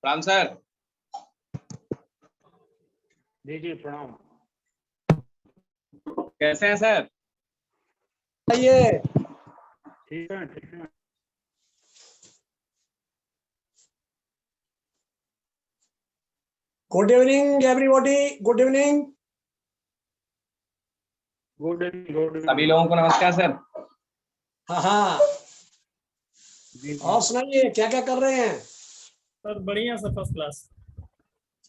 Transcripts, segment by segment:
प्रणाम सर। जी जी प्रणाम। कैसे हैं सर? ये ठीक है ठीक है। Good evening everybody, good evening. Good evening good सभी इवनिंग। लोगों को नमस्कार सर। हाँ हाँ, जी जी और सुनाइए क्या क्या कर रहे हैं? सर बढ़िया सर, फर्स्ट क्लास।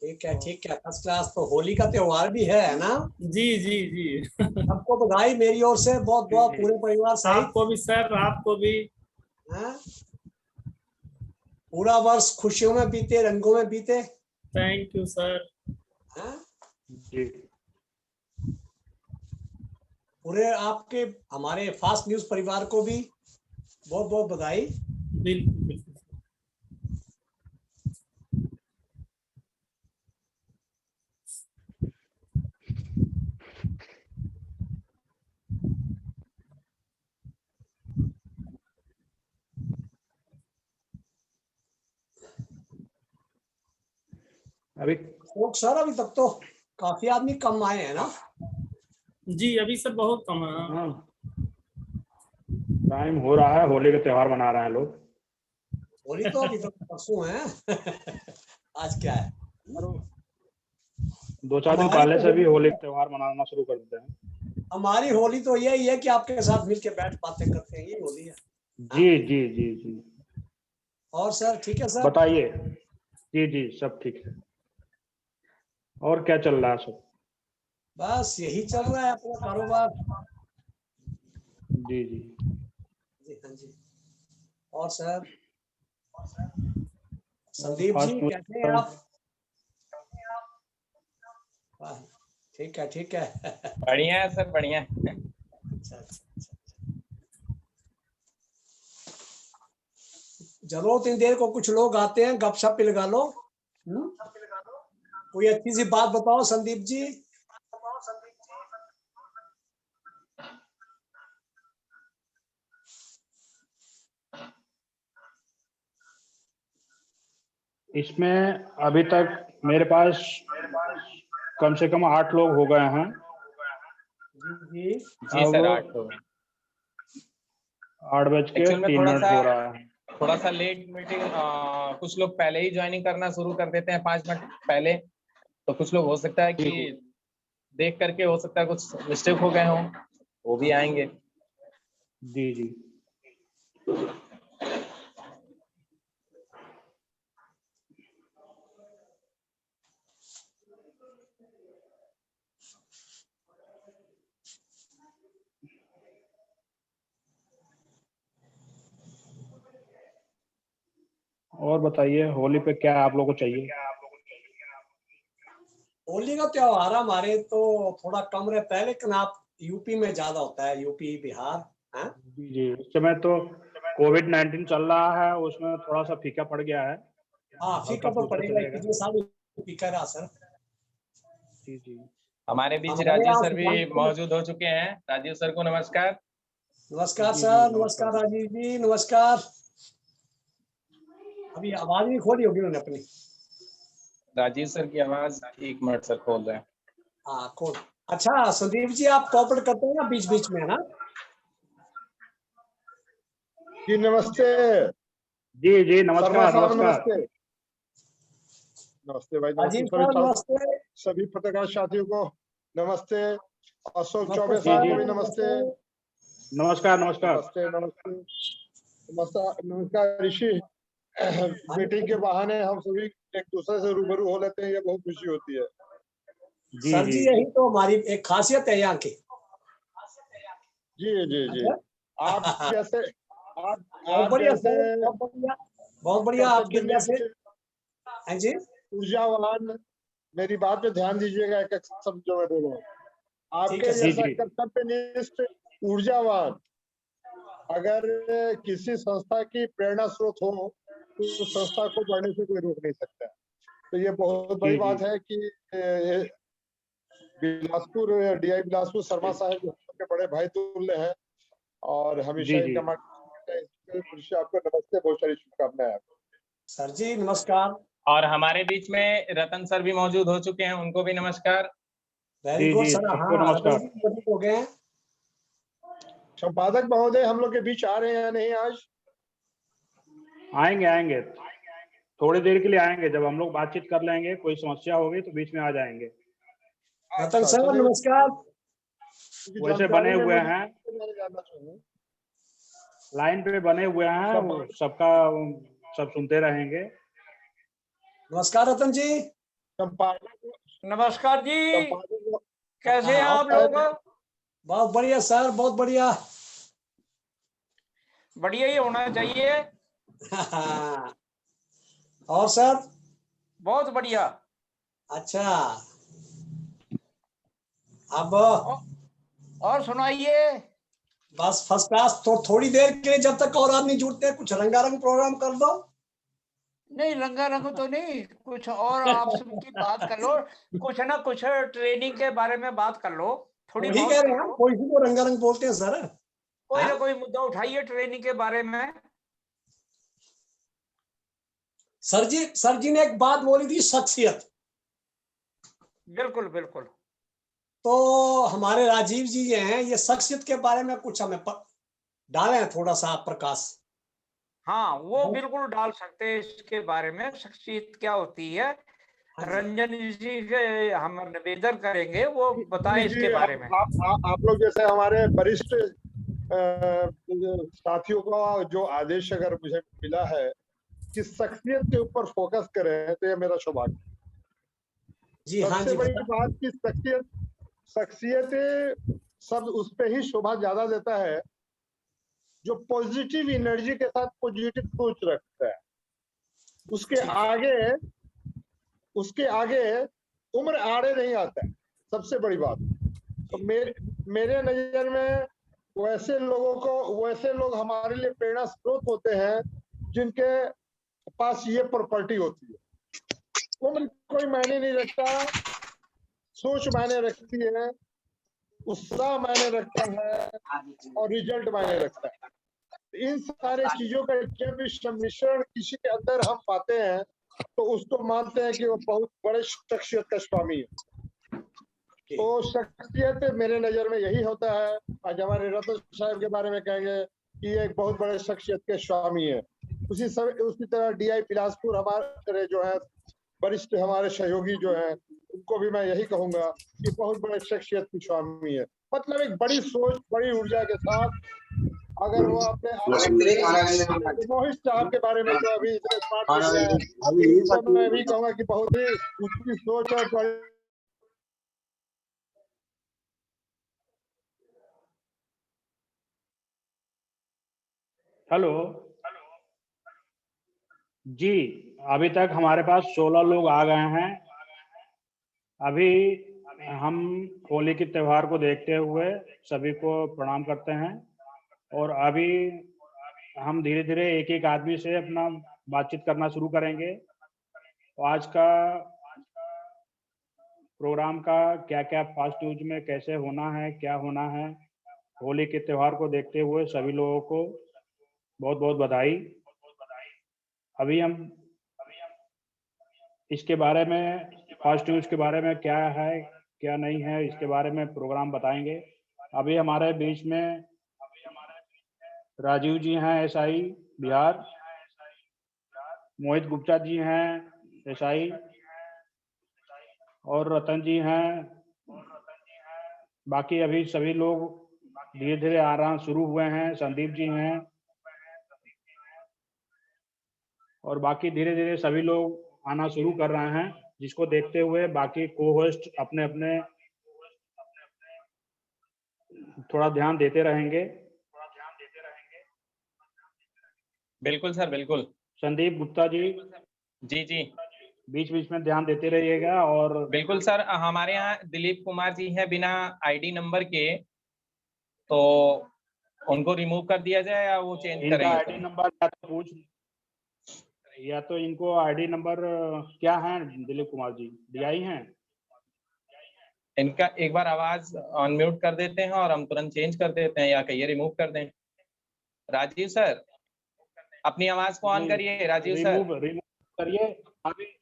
ठीक है फर्स्ट क्लास। तो होली का त्योहार भी है ना? जी जी जी। सबको बधाई मेरी ओर से, बहुत बहुत, पूरे परिवार सहित। आपको भी सर, आपको भी। हाँ? पूरा वर्ष खुशियों में बीते, रंगों में बीते। Thank you sir. हाँ? जी। पूरे आपके हमारे फास्ट न्यूज परिवार को भी बहुत बहुत बधाई। बिल्कुल बिल्कुल। अभी लोग सर अभी तक तो काफी आदमी कम आए हैं ना? जी अभी सर बहुत कम है। हाँ टाइम हो रहा है, होली का त्योहार मना रहे हैं लोग। होली तो अभी तक परसों है। आज क्या है? दो चार दिन हमारी पहले तो से भी होली- होली का त्योहार मनाना शुरू कर देते हैं। हमारी होली तो यही है कि आपके साथ मिलके बैठ बातें करते हैं, ये होली है। जी जी जी जी। और सर ठीक है सर? बताइए। जी जी सब ठीक है। और क्या चल रहा है सब? बस यही चल रहा है अपना कारोबार। जी जी। जी हाँ जी। और सर संदीप जी फास्ट कैसे हैं आप? वाह, ठीक है ठीक है। बढ़िया है सर, बढ़िया है। अच्छा अच्छा। चलो इतनी देर को कुछ लोग आते हैं, गपशप लगा लो। कोई अच्छी सी बात बताओ संदीप जी। इसमें अभी तक मेरे पास कम से कम 8 लोग हो गए हैं। जी जी सर, 8 लोग। 8:03 Actually में हो रहा है। थोड़ा सा लेट मीटिंग, कुछ लोग पहले ही ज्वाइनिंग करना शुरू कर देते हैं 5 मिनट पहले। तो कुछ लोग हो सकता है कि देख करके हो सकता है कुछ मिस्टेक हो गए हों, वो भी आएंगे। जी जी। और बताइए होली पे क्या आप लोगों को चाहिए? होली का त्योहार हमारे तो थोड़ा कम रहता है, लेकिन आप यूपी में ज्यादा होता है, यूपी बिहार। हाँ जी जी। इस समय तो कोविड-19 चल रहा है, उसमें थोड़ा सा फीका पड़ गया है। हाँ, हल्का फीका तो फुल्का पड़ेगा ही, चलेगा। पिछले साल भी फीका रहा सर। जी जी। हमारे बीच हमारे राजीव यहाँ सर भी सफाई- मौजूद हो चुके हैं। राजीव सर को नमस्कार। नमस्कार जी, जी, सर, नमस्कार। नमस्कार राजीव जी, नमस्कार। अभी आवाज नहीं खोली होगी उन्होंने अपनी। राजीव सर की आवाज 1 मिनट सर खोल रहे हैं। हाँ खोल। अच्छा संदीप जी, आप कॉपरेट करते हैं ना बीच बीच में, है ना? जी नमस्ते। जी जी शर्मा नमस्कार साहब नमस्कार। नमस्ते। नमस्ते भाई, नमस्ते राजीव सभी सर नमस्ते। सभी पत्रकार साथियों को नमस्ते। अशोक नमस्ते चौबे सर, साहब को जी। भी नमस्ते। नमस्कार नमस्कार। नमस्ते नमस्ते नमस्कार नमस्कार ऋषि। मीटिंग के बहाने हम सभी एक दूसरे से रूबरू हो लेते हैं, ये बहुत खुशी होती है। जी सर जी जी यही तो हमारी एक खासियत है यहाँ की। जी जी जी। अच्छा? आप जैसे आप बहुत आप बढ़िया जैसे सर, बहुत बढ़िया, बहुत बढ़िया। आपके जैसे कर्तव्यनिष्ठ हैं जी। ऊर्जावान, मेरी बात पे ध्यान दीजिएगा, एक एक शब्द जो मैं बोल रहा हूँ। ठीक है आपके सर। जी जैसा जी। कर्तव्यनिष्ठ ऊर्जावान अगर किसी संस्था की प्रेरणा स्रोत हो तो उस संस्था को बढ़ने से कोई रोक नहीं सकता। तो ये बहुत बड़ी जी, जी। बात है कि बिलासपुर डीआई बिलासपुर शर्मा साहब जो सबके बड़े भाई तुल्य हैं और हमेशा जी, जी। इनका आपको नमस्ते, बहुत सारी शुभकामनाएं। सर जी नमस्कार। और हमारे बीच में रतन सर भी मौजूद हो चुके हैं, उनको भी नमस्कार। वेरी जी गुड जी, सर। सबको हाँ, नमस्कार। रतन जी मौजूद हो गए हैं। संपादक महोदय हम लोग के बीच आ रहे हैं या नहीं आज? आएंगे आएंगे, थोड़ी देर के लिए आएंगे। जब हम लोग बातचीत कर लेंगे, कोई समस्या होगी तो बीच में आ जाएंगे। रतन अच्छा, सर चलिए, नमस्कार। क्योंकि वैसे जानकारी बने में हुए मुझे हैं, मैंने जानना चाहिए। लाइन पे बने हुए हैं, सब वो सबका सब सुनते रहेंगे। नमस्कार रतन जी। संपादक नमस्कार जी, संपादक कैसे हैं हाँ, आप लोग? बहुत बढ़िया सर, बहुत बढ़िया। बढ़िया ही होना चाहिए। और सर? बहुत बढ़िया। अच्छा, अब और सुनाइए। बस फर्स्ट क्लास। तो थोड़ी देर के लिए, जब तक और आदमी जुड़ते हैं, कुछ रंगारंग प्रोग्राम कर दो। नहीं, रंगारंग तो नहीं, कुछ और आपस की बात कर लो। कुछ ना कुछ ट्रेनिंग के बारे में बात कर लो, थोड़ी वही बहुत कह कर रहे हैं, लो। कोई सी को रंगारंग बोलते हैं सर। कोई ना हाँ? कोई मुद्दा उठाइए ट्रेनिंग के बारे में। सर जी ने एक बात बोली थी, शख्सियत। बिल्कुल बिल्कुल। तो हमारे राजीव जी जो हैं, ये शख्सियत के बारे में कुछ हमें डालें थोड़ा सा प्रकाश। हाँ, वो बिल्कुल डाल सकते हैं इसके बारे में, शख्सियत क्या होती है। हाँ जी। रंजन जी से हम निवेदन करेंगे, वो बताएं जी, इसके बारे में। आप लोग जैसे हमारे वरिष्ठ साथियों का जो आदेश अगर मुझे मिला है कि शख्सियत के ऊपर फोकस करें, तो ये मेरा सौभाग्य। जी हाँ सबसे जी, बड़ी बात की शख्सियत सब उस पे ही शोभा ज्यादा देता है जो पॉजिटिव एनर्जी के साथ पॉजिटिव सोच रखता है। उसके आगे उम्र आड़े नहीं आता है, सबसे बड़ी बात। तो मेरे नजर में वैसे लोग हमारे लिए प्रेरणा स्रोत होते हैं जिनके पास ये प्रॉपर्टी होती है। उम्र कोई मायने नहीं रखता, सोच मायने रखती है, उत्साह मायने रखता है, और रिजल्ट मायने रखता है। इन सारे चीजों का जब सम्मिश्रण किसी के अंदर हम पाते हैं, तो उसको मानते हैं कि वो बहुत बड़े शख्सियत का स्वामी है। तो शख्सियत मेरे नजर में यही होता है। आज हमारे रतन साहब के बारे में कहेंगे कि ये एक बहुत बड़े शख्सियत के स्वामी है। उसी तरह DI बिलासपुर हमारे जो है वरिष्ठ हमारे सहयोगी जो है, उनको भी मैं यही कहूंगा कि बहुत बड़े शख्सियत की स्वामी है। मतलब एक बड़ी सोच, बड़ी ऊर्जा के साथ अगर वो अपने मोहित साहब के बारे में तो अभी इतने स्मार्ट हो गया है, तो मैं भी कहूंगा कि बहुत ही ऊंची सोच और बड़ी। हेलो जी, अभी तक हमारे पास 16 लोग आ गए हैं। अभी हम होली के त्योहार को देखते हुए सभी को प्रणाम करते हैं, और अभी हम धीरे धीरे एक एक आदमी से अपना बातचीत करना शुरू करेंगे। तो आज का प्रोग्राम का क्या क्या फास्ट न्यूज में कैसे होना है, क्या होना है, होली के त्योहार को देखते हुए सभी लोगों को बहुत बहुत बधाई। अभी हम इसके बारे में, फास्ट न्यूज के बारे में क्या है क्या नहीं है, इसके बारे में प्रोग्राम बताएंगे। अभी हमारे बीच में राजीव जी हैं, SI बिहार, मोहित गुप्ता जी हैं SI, और रतन जी हैं। बाकी अभी सभी लोग धीरे धीरे आना शुरू हुए हैं। संदीप जी हैं, और बाकी धीरे धीरे सभी लोग आना शुरू कर रहे हैं, जिसको देखते हुए बाकी को होस्ट अपने अपने थोड़ा ध्यान देते रहेंगे। बिल्कुल सर, बिल्कुल। संदीप गुप्ता जी जी जी बीच बीच में ध्यान देते रहिएगा। और बिल्कुल सर, हमारे यहाँ दिलीप कुमार जी हैं बिना ID नंबर के, तो उनको रिमूव कर दिया जाए या वो चेंज इनका करेंगे ID सर? नंबर या तो इनको ID नंबर क्या है दिलीप कुमार जी, DI हैं? इनका एक बार आवाज अनम्यूट कर देते हैं और हम तुरंत चेंज कर देते हैं, या कहिए रिमूव कर दें। राजीव सर, अपनी आवाज को ऑन करिए राजीव सर। रिमूव करिए। अभी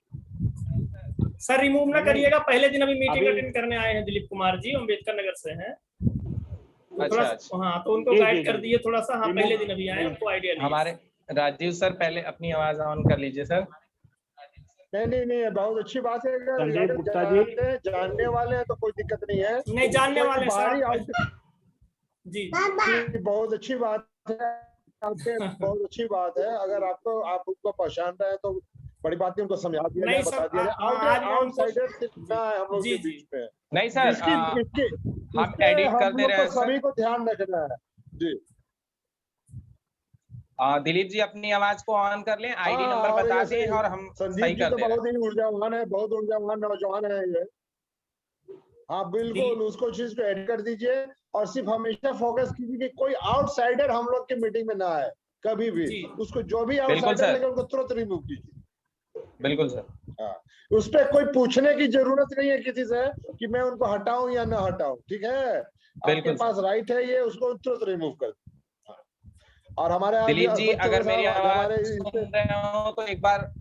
सर रिमूव ना नहीं, करिएगा, पहले दिन अभी मीटिंग अभी- अटेंड करने आए हैं दिलीप कुमार जी, अम्बेडकर नगर से हैं। तो अच्छा, थोड़ा सा अच्छा। हाँ, तो उनको जी, गाइड जी, कर जी। दिए थोड़ा सा। हाँ, रिमूव- पहले दिन अभी आए, नहीं, उनको आइडिया नहीं है। हमारे राजीव सर पहले अपनी आवाज ऑन कर लीजिए सर। नहीं, बहुत अच्छी बात है। संदीप अगर गुप्ता जी। जानने वाले हैं तो कोई दिक्कत नहीं है। नहीं जानने कोई वाले हैं, बाहरी सर आप- आउट जी की बहुत अच्छी बात है आपके, बहुत अच्छी बात है। अगर आप उनको पहचान रहे हैं तो बड़ी बात नहीं, उनको समझा दिया नहीं जाए, सर, बता दिया जाए। आज मैं उनको- आउटसाइडर ना है हम लोग जी, के जी। बीच में। नहीं सर, इसकी हम इसके एडिट कर हम दे लोग रहे को हैं सर। सभी को ध्यान रखना है। जी दिलीप जी अपनी आवाज को ऑन कर लें, आईडी हाँ, नंबर और बता जैसे दें और हम संदीप सही जी कर तो दे रहे हैं। बहुत ही ऊर्जावान है, बहुत ऊर्जावान नौजवान है ये। हाँ बिल्कुल, उसको चीज को ऐड कर दीजिए और सिर्फ हमेशा फोकस कीजिए कि कोई आउटसाइडर हम लोग के मीटिंग में ना आए कभी भी। जी। उसको जो भी बिल्कुल आउटसाइडर सर। लगे उनको तुरंत रिमूव कीजिए। बिल्कुल सर। हाँ, उस पर कोई पूछने की जरूरत नहीं है किसी से कि मैं उनको हटाऊं या ना हटाऊं। ठीक है, आपके बिल्कुल पास राइट है ये, उसको तुरंत रिमूव कर दीजिए। हाँ। और हमारे आज दिलीप जी अशोक अगर चौबे मेरी साहब आवाज हमारे सुन रहे हो तो एक बार।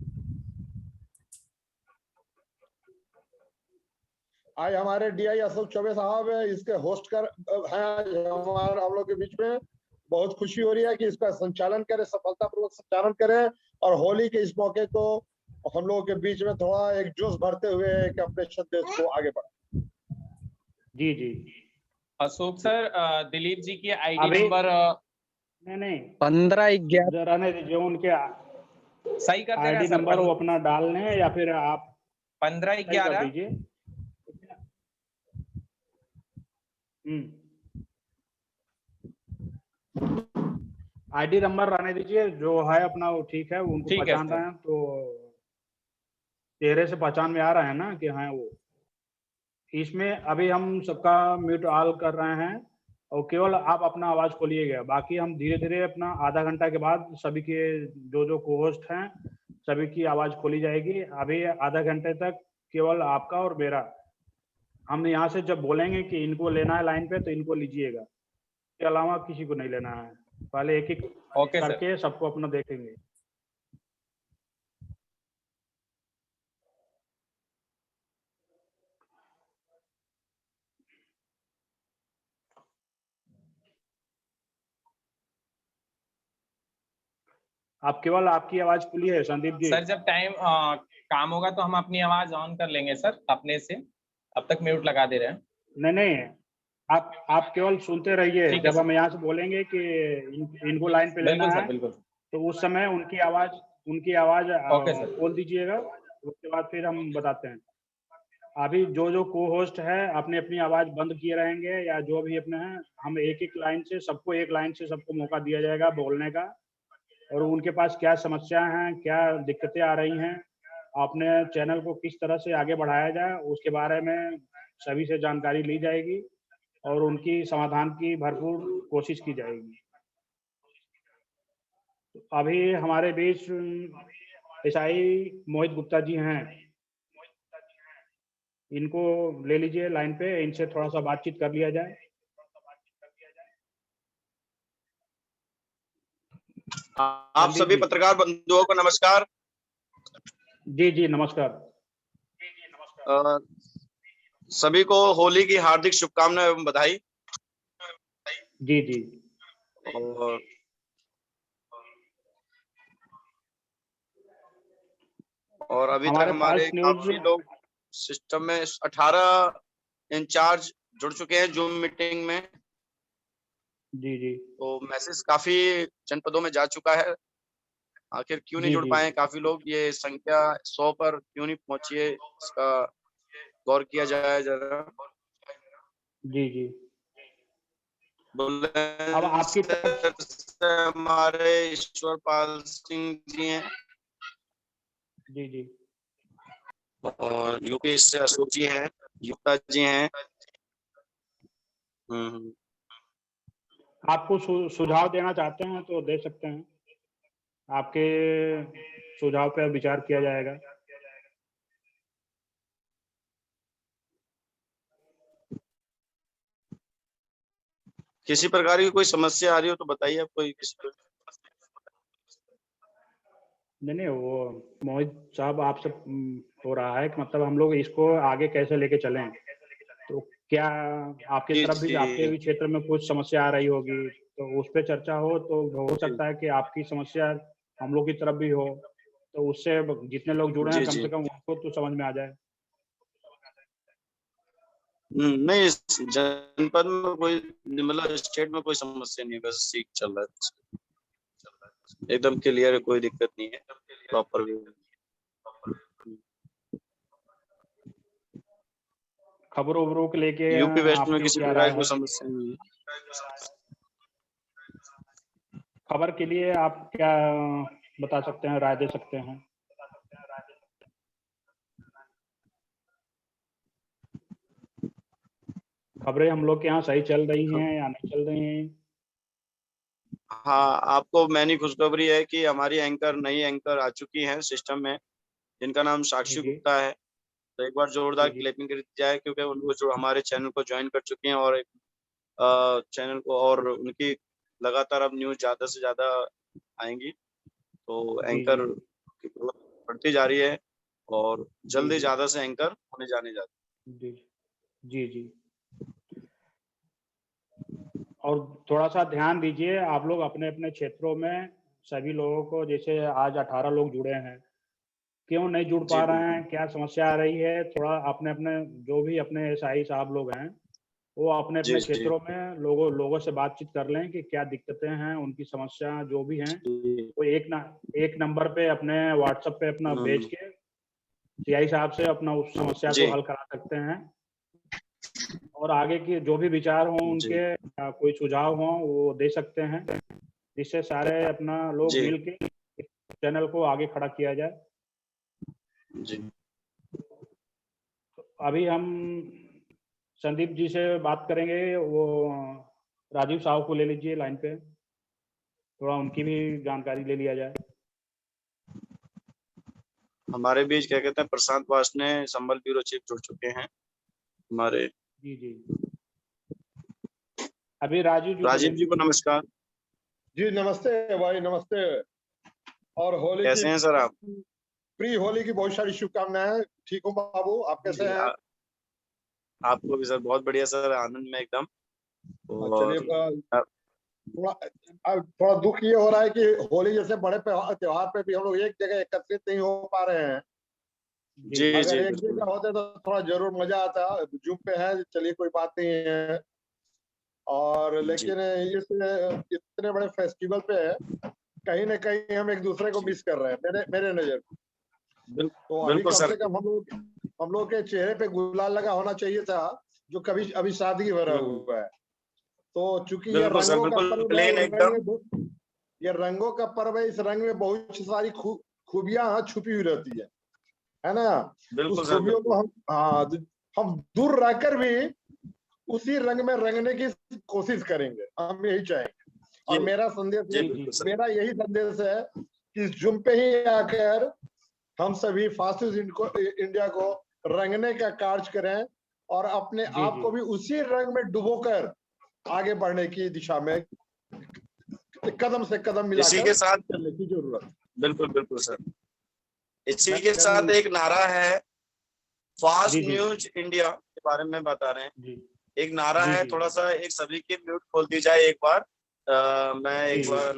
आज हमारे डीआई अशोक चौबे साहब है, इसके होस्ट कर हैं हमारे हम लोग के बीच में। बहुत खुशी हो रही है कि इसका संचालन करें, सफलतापूर्वक संचालन करें और होली के इस मौके को हम लोगों के बीच में थोड़ा एक जोश भरते हुए कि अपने संदेश को आगे बढ़ाएं। जी जी। अशोक सर, दिलीप जी की आईडी अभी- नंबर नहीं 15-11 जरा नहीं दीजिए, उनके सही कर देना आईडी सर। नंबर वो अपना डाल लें या फिर आप सही कर 15-11। दीजिए। आईडी नंबर रहने दीजिए, जो है अपना वो ठीक है, उनको ठीक है पहचान सर। रहे हैं तो चेहरे से पहचान में आ रहा है ना कि हाँ वो। इसमें अभी हम सबका म्यूट ऑल कर रहे हैं और केवल आप अपना आवाज खोलिएगा। बाकी हम धीरे धीरे अपना आधा घंटा के बाद सभी के जो को होस्ट हैं सभी की आवाज खोली जाएगी। अभी आधा घंटे तक केवल आपका और मेरा। हम यहाँ से जब बोलेंगे कि इनको लेना है लाइन पे तो इनको लीजिएगा, इसके अलावा किसी को नहीं लेना है। पहले एक एक ओके सर। करके सबको अपना देखेंगे। आप केवल आपकी आवाज खुली है संदीप जी। सर जब टाइम काम होगा तो हम अपनी आवाज ऑन कर लेंगे सर अपने से। अब तक म्यूट लगा दे रहे हैं। नहीं आप केवल सुनते रहिए। ठीक है जब हम यहाँ से बोलेंगे कि इनको लाइन पे लेना बिल्कुल है सर, बिल्कुल। तो उस समय उनकी आवाज ओके सर। खोल दीजिएगा। उसके बाद फिर हम बताते हैं। अभी जो को होस्ट है अपनी अपनी आवाज बंद किए रहेंगे या जो भी अपने हैं, हम एक एक लाइन से सबको मौका दिया जाएगा बोलने का। और उनके पास क्या समस्या हैं, क्या दिक्कतें आ रही हैं, अपने चैनल को किस तरह से आगे बढ़ाया जाए उसके बारे में सभी से जानकारी ली जाएगी और उनकी समाधान की भरपूर कोशिश की जाएगी। अभी हमारे बीच एसआई मोहित गुप्ता जी हैं, इनको ले लीजिए लाइन पे, इनसे थोड़ा सा बातचीत कर लिया जाए। आप सभी पत्रकार बंधुओं को नमस्कार। जी नमस्कार। सभी को होली की हार्दिक शुभकामनाएं एवं बधाई। जी और अभी तक हमारे काफी लोग सिस्टम में 18 इंचार्ज जुड़ चुके हैं जूम मीटिंग में। जी तो मैसेज काफी जनपदों में जा चुका है। आखिर क्यों नहीं जुड़ पाए काफी लोग, ये संख्या 100 पर क्यों नहीं पहुंची है, इसका गौर किया जाए जरा। जी बोले अब आपकी तरफ से हमारे ईश्वरपाल सिंह जी हैं जी और यूपी से अशोक जी हैं, युक्ता जी हैं। आपको सुझाव देना चाहते हैं तो दे सकते हैं। आपके सुझाव पर विचार किया जाएगा। किसी प्रकार की कोई समस्या आ रही हो तो बताइए। आप कोई नहीं वो मोहित साहब आपसे हो रहा है कि मतलब हम लोग इसको आगे कैसे लेके चलें, तो क्या आपकी जी, तरफ भी, जी। आपके भी क्षेत्र में कुछ समस्या आ रही होगी, तो उस पर चर्चा हो तो हो सकता है कि आपकी समस्या हम लोग की तरफ भी हो, तो उससे जितने लोग जुड़े हैं जी, कम जी। से कम उनको तो समझ में आ जाए। नहीं, इस जनपद में कोई, मतलब स्टेट में कोई समस्या नहीं है, बस ठीक चल रहा है, एकदम क्लियर है, कोई दिक्कत नहीं है, प्रॉपर वे। खबरों वबरों को लेके यूपी वेस्ट में आपकी किसी क्या प्रकार राय की कोई है? समस्या नहीं है। खबर के लिए आप क्या बता सकते हैं, राय दे सकते हैं? खबरें हम लोग के यहाँ सही चल रही हैं या नहीं चल रही हैं? हाँ, आपको मैंने खुशखबरी है कि हमारी नई एंकर आ चुकी हैं सिस्टम में, जिनका नाम साक्षी जी गुप्ता है। तो एक बार जोरदार जी क्लैपिंग कर दी जाए, क्योंकि उनको जो हमारे चैनल को ज्वाइन कर चुके हैं, और चैनल को, और उनकी लगातार अब न्यूज ज्यादा से ज्यादा आएंगी, तो जी एंकर की ग्रोथ बढ़ती जा रही है, और जल्दी जी ज्यादा से एंकर होने जाने जाते जी जी जी। और थोड़ा सा ध्यान दीजिए आप लोग अपने अपने क्षेत्रों में, सभी लोगों को, जैसे आज 18 लोग जुड़े हैं, क्यों नहीं जुड़ जी, पा रहे बिल्कुल। हैं, क्या समस्या आ रही है, थोड़ा अपने अपने जो भी अपने एसआई साहब लोग हैं वो अपने जी, अपने जी, क्षेत्रों में लोगों से बातचीत कर लें कि क्या दिक्कतें हैं, उनकी समस्या जो भी हैं, जी। वो एक नंबर पे अपने व्हाट्सएप पे अपना भेज के सीआई साहब से अपना उस समस्या को जी, हल करा सकते हैं। और आगे के जो भी विचार हों जी, उनके, कोई सुझाव हों वो दे सकते हैं, जिससे सारे अपना लोग जी, मिल के चैनल को आगे खड़ा किया जाए। जी। अभी हम संदीप जी से बात करेंगे, वो राजीव साहू को ले लीजिए लाइन पे, थोड़ा उनकी भी जानकारी ले लिया जाए। हमारे बीच क्या कहते हैं, प्रशांत वासने संबल ब्यूरो चीफ जुड़ चुके हैं हमारे। जी जी। अभी राजीव जी को ले राजीव जी को लीजिए। नमस्कार। जी नमस्ते भाई, नमस्ते। और होली की, कैसे हैं सर आप? प्री होली की बहुत सारी शुभकामनाएं। ठीक हूँ बाबू, आप कैसे जी, हैं? आपको भी सर, बहुत बढ़िया सर, आनंद में एकदम। चलिए, और थोड़ा दुख ये हो रहा है कि होली जैसे बड़े त्योहार पे भी हम लोग एक जगह एकत्रित नहीं हो पा रहे हैं। जी जी, अगर जी, एक बिल्कुल। जगह होते तो थोड़ा जरूर मजा आता। जूम पे है, चलिए कोई बात नहीं है। और जी, लेकिन इस इतने बड़े फेस्टिवल पे कहीं ना कहीं हम एक दूसरे को जी, मिस कर रहे हैं, मेरे मेरे नजर में। तो अभी बिल्कुल कम सर। से कम हम लोग के चेहरे पे गुलाल लगा होना चाहिए था, जो कभी अभी सादगी भरा हुआ है। तो चूंकि ये बिल्कुल सर, रंगों का बिल्कुल पर्व है, प्लेन इस रंग एकदम। में ये रंगों का पर्व है, इस रंग में बहुत सारी खूबियां छुपी हुई रहती है ना। उस बिल्कुल सर, खूबियों को बिल्कुल। हम दूर रहकर भी उसी रंग में रंगने की कोशिश करेंगे, हम यही चाहेंगे। जी, और मेरा संदेश जी, जी बिल्कुल सर। मेरा यही संदेश है कि इस जुम पे ही आकर हम सभी फासिस्ट इंडिया को रंगने का कार्य करें, और अपने जी आप जी को भी उसी रंग में डुबोकर आगे बढ़ने की दिशा में कदम से कदम इसी मिलाकर के साथ, चलने की जरूरत है। बिल्कुल बिल्कुल सर, इसी मैं के साथ एक नारा है, फास्ट जी जी न्यूज इंडिया के बारे में बता रहे हैं। जी एक नारा जी है, जी थोड़ा सा एक सभी की म्यूट खोल दी जाए एक बार। मैं जी एक जी बार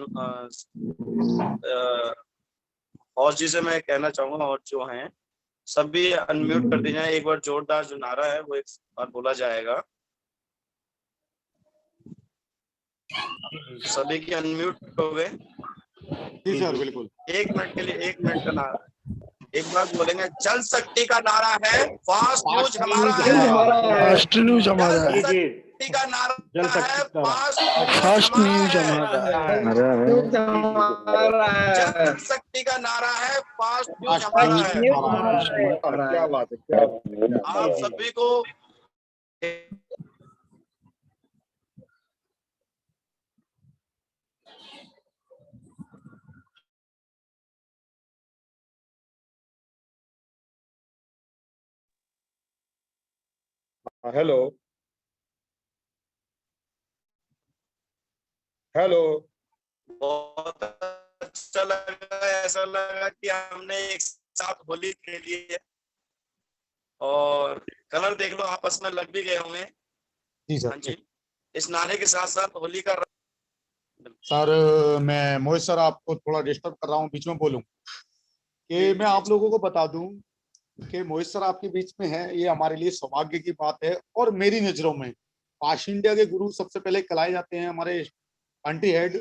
और जी से मैं कहना चाहूंगा, और जो हैं सभी अनम्यूट कर दी जाए एक बार, जोरदार जो नारा है वो एक बार बोला जाएगा। सभी की अनम्यूट हो गए? जी सर, बिल्कुल। 1 मिनट के लिए, 1 मिनट का नारा एक बार बोलेंगे। जल शक्ति का नारा है, फास्ट न्यूज हमारा है। फास्ट न्यूज हमारा जल है। जी शक्ति का नारा जल सकती है, तरह। फास्ट न्यूज फास्ट न्यूज हमारा हमारा है। है। जल शक्ति का नारा है, फास्ट न्यूज हमारा है। क्या बात है, क्या बात है। आप सभी को हेलो हेलो। बहुत अच्छा लगा ऐसा लगा कि हमने एक साथ होली खेली है, और कलर देख लो आपस में लग भी गए होंगे। जी हाँ सर। जी, इस नहाने के साथ साथ होली का सर मैं मोहित सर आपको थोड़ा डिस्टर्ब कर रहा हूँ, बीच में बोलूं कि मैं आप लोगों को बता दूं कि मोहित सर आपके बीच में है, ये हमारे लिए सौभाग्य की बात है। और मेरी नजरों में काश इंडिया के गुरु सबसे पहले कहलाए जाते हैं हमारे कंट्री हेड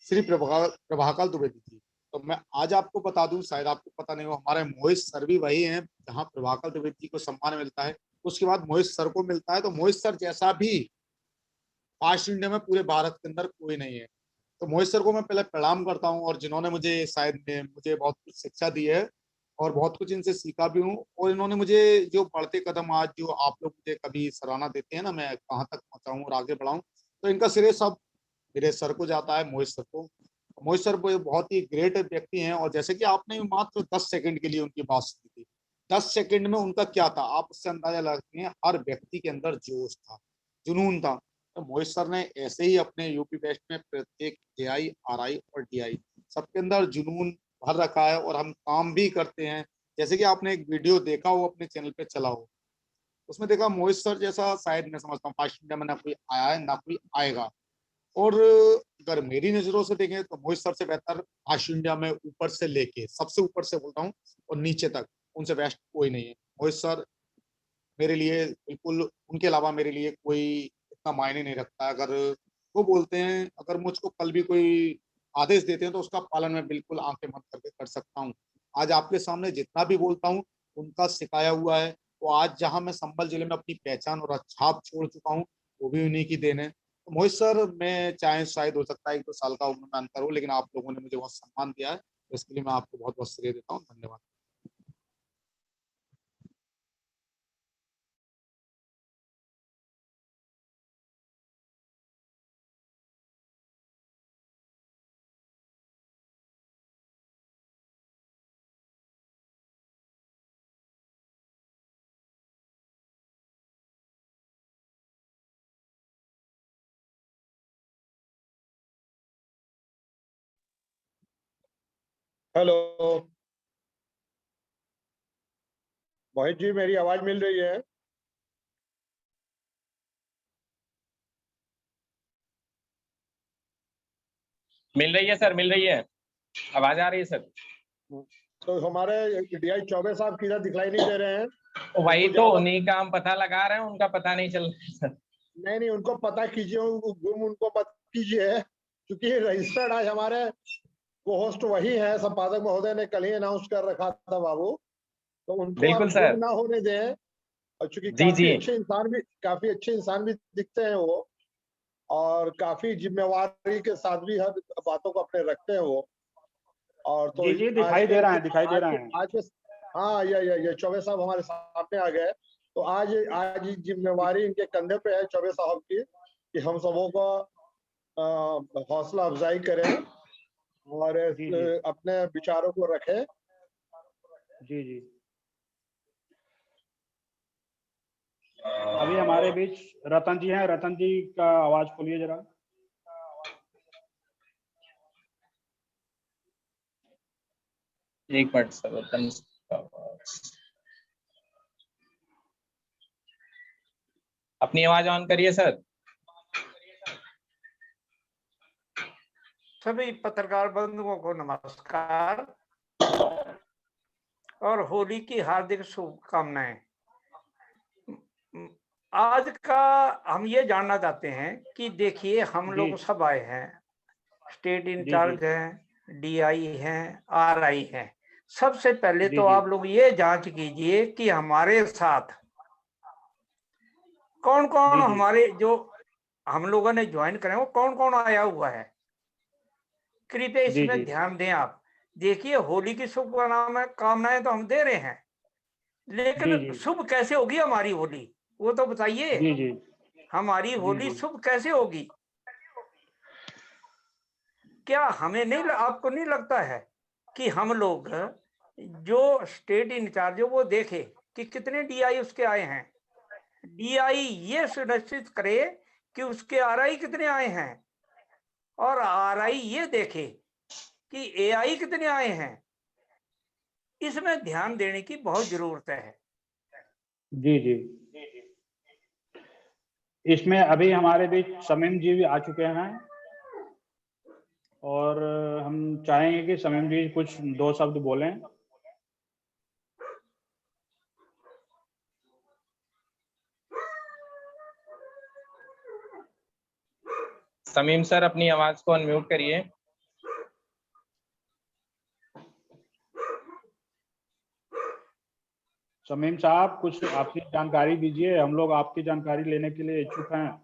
श्री प्रभाकर द्विवेदी जी। तो मैं आज आपको बता दूं, शायद आपको पता नहीं हो, हमारे मोहित सर भी वही हैं जहां प्रभाकर द्विवेदी जी को सम्मान मिलता है उसके बाद मोहित सर को मिलता है। तो मोहित सर जैसा भी फास्ट इंडिया में पूरे भारत के अंदर कोई नहीं है। तो मोहित सर को मैं पहले प्रणाम करता हूँ, और जिन्होंने मुझे बहुत कुछ शिक्षा दी है और बहुत कुछ इनसे सीखा भी हूँ। और इन्होंने मुझे जो बढ़ते कदम आज जो आप लोग मुझे कभी सराहना देते हैं ना, मैं कहाँ तक पहुंचाऊँ और आगे बढ़ाऊँ, तो इनका श्रेय सब मेरे सर को जाता है, मोहित सर को। मोहित सर बहुत ही ग्रेट व्यक्ति हैं। और जैसे कि आपने मात्र 10 सेकंड के लिए उनकी बात सुनी थी, 10 सेकंड में उनका क्या था आप उससे अंदाजा लगाते हैं। हर व्यक्ति के अंदर जोश था, जुनून था। तो मोहित सर ने ऐसे ही अपने यूपी वेस्ट में प्रत्येक एआई, आरआई और डीआई सबके अंदर जुनून भर रखा है, और हम काम भी करते हैं। जैसे कि आपने एक वीडियो देखा हो अपने चैनल पे चला हो, उसमें देखा मोहित सर जैसा शायद मैं समझता हूँ फास्ट इंडिया में ना कोई आया है ना कोई आएगा। और अगर मेरी नजरों से देखें तो मोहित सर से बेहतर फास्ट इंडिया में ऊपर से लेके सबसे ऊपर से बोलता हूँ और नीचे तक उनसे बेस्ट कोई नहीं है। मोहित सर मेरे लिए बिल्कुल, उनके अलावा मेरे लिए कोई इतना मायने नहीं रखता। अगर वो बोलते हैं, अगर मुझको कल भी कोई आदेश देते हैं तो उसका पालन मैं बिल्कुल आंखें बंद करके कर सकता हूँ। आज आपके सामने जितना भी बोलता हूँ उनका सिखाया हुआ है। तो आज जहां मैं संभल जिले में अपनी पहचान और छाप छोड़ चुका हूँ वो भी उन्हीं की देन है। तो मोहित सर, मैं चाहे शायद हो सकता है 1-2 साल का उम्र में अंतर हो, लेकिन आप लोगों ने मुझे बहुत सम्मान दिया है, तो इसके लिए मैं आपको बहुत बहुत श्रेय देता हूँ। धन्यवाद। हेलो मोहित जी, मेरी आवाज मिल रही है? मिल रही है सर, मिल रही है, आवाज आ रही है सर। तो हमारे डीआई चौबे साहब किधर दिखलाई नहीं दे रहे हैं? वही उनको तो ज्यादा- उन्हीं का हम पता लगा रहे हैं, उनका पता नहीं चल रहा है सर। नहीं नहीं, उनको पता कीजिए, उनको गुम उनको मत कीजिए, क्योंकि रजिस्टर्ड आज हमारे को होस्ट वही है, संपादक महोदय ने कल ही अनाउंस कर रखा था बाबू। तो उनको आप बिल्कुल गुम सर। ना होने दें। और चूंकि जी जी काफी अच्छे इंसान भी दिखते हैं वो, और काफी जिम्मेवारी के साथ भी हर बातों को अपने रखते हैं वो। और तो जी जी, दिखाई दे रहा है, दिखाई दे रहा है। आज हाँ, ये चौबे साहब हमारे सामने आ गए। तो आज आज जिम्मेवारी इनके कंधे पे है चौबे साहब की, कि हम सबों को हौसला अफजाई करें और जी जी अपने विचारों को रखें। जी जी। अभी हमारे बीच रतन जी हैं, रतन जी का आवाज खोलिए जरा। एक मिनट सर, अपनी आवाज ऑन करिए सर। सभी पत्रकार बंधुओं को नमस्कार और होली की हार्दिक शुभकामनाएं। आज का हम ये जानना चाहते हैं कि देखिए हम लोग सब आए हैं, स्टेट इंचार्ज हैं, डीआई हैं, आरआई हैं। सबसे पहले तो आप लोग ये जांच कीजिए कि हमारे साथ कौन कौन हमारे जो हम लोगों ने ज्वाइन करे वो कौन कौन आया हुआ है। कृपया इसमें ध्यान दें आप। देखिए होली की शुभकामनाएं तो हम दे रहे हैं, लेकिन शुभ कैसे होगी हमारी होली, वो तो बताइए। जी जी। हमारी होली शुभ कैसे होगी? क्या हमें नहीं, आपको नहीं लगता है कि हम लोग जो स्टेट इंचार्ज वो देखे कि कितने डीआई उसके आए हैं, डीआई ये सुनिश्चित करे कि उसके आरआई कितने आए हैं, और आरआई ये देखे कि एआई कितने आए हैं, इसमें ध्यान देने की बहुत जरूरत है। जी जी, इसमें अभी हमारे बीच समीम जी भी आ चुके हैं और हम चाहेंगे कि समीम जी कुछ 2 शब्द बोलें। समीम सर अपनी आवाज को अनम्यूट करिए। समीम साहब कुछ आपकी जानकारी दीजिए, हम लोग आपकी जानकारी लेने के लिए इच्छुक हैं।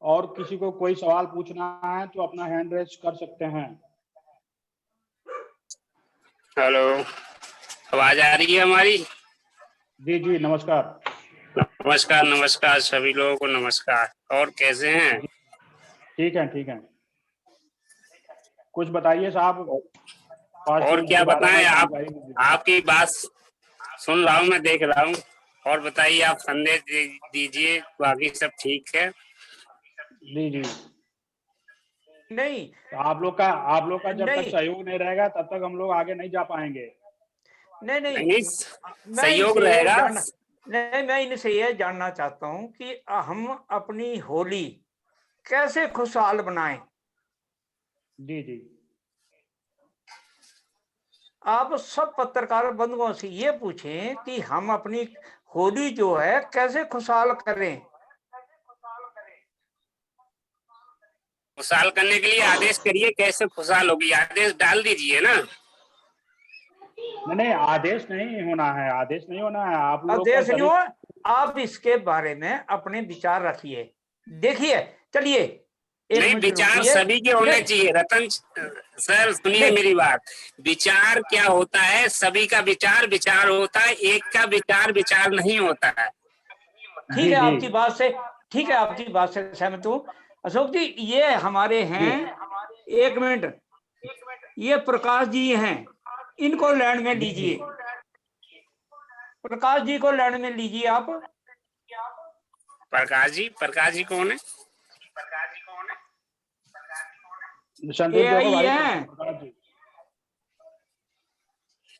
और किसी को कोई सवाल पूछना है तो अपना हैंड रेज कर सकते हैं। हेलो, आवाज आ रही है हमारी? जी जी, नमस्कार। नमस्कार नमस्कार, सभी लोगों को नमस्कार। और कैसे हैं? ठीक है ठीक है, कुछ बताइए साहब। और क्या बताएं, आपकी बात सुन रहा हूँ, मैं देख रहा हूँ। और बताइए, आप संदेश दीजिए, बाकी सब ठीक है? जी जी, नहीं, आप लोग का जब तक सहयोग नहीं रहेगा तब तक हम लोग आगे नहीं जा पाएंगे। नहीं, सहयोग रहेगा। नहीं, मैं इनसे ये जानना चाहता हूँ कि हम अपनी होली कैसे खुशहाल बनाएं। जी जी, आप सब पत्रकार बंधुओं से ये पूछें कि हम अपनी होली जो है कैसे खुशहाल करें। खुशहाल करने के लिए आदेश करिए, कैसे खुशहाल होगी, आदेश डाल दीजिए ना। नहीं, आदेश नहीं होना है, आदेश नहीं होना है। आप लोग आदेश नहीं हो, आप इसके बारे में अपने विचार रखिए। देखिए, चलिए नहीं, विचार सभी के होने चाहिए। रतन सर सुनिए मेरी बात, विचार क्या होता है, सभी का विचार विचार होता है, एक का विचार विचार नहीं होता है। ठीक है, आपकी बात से सहमत हूँ। अशोक जी, ये हमारे हैं, एक मिनट, ये प्रकाश जी हैं, इनको लाइन में लीजिए। प्रकाश जी को लाइन में लीजिए आप। प्रकाश जी कौन है? एआई है।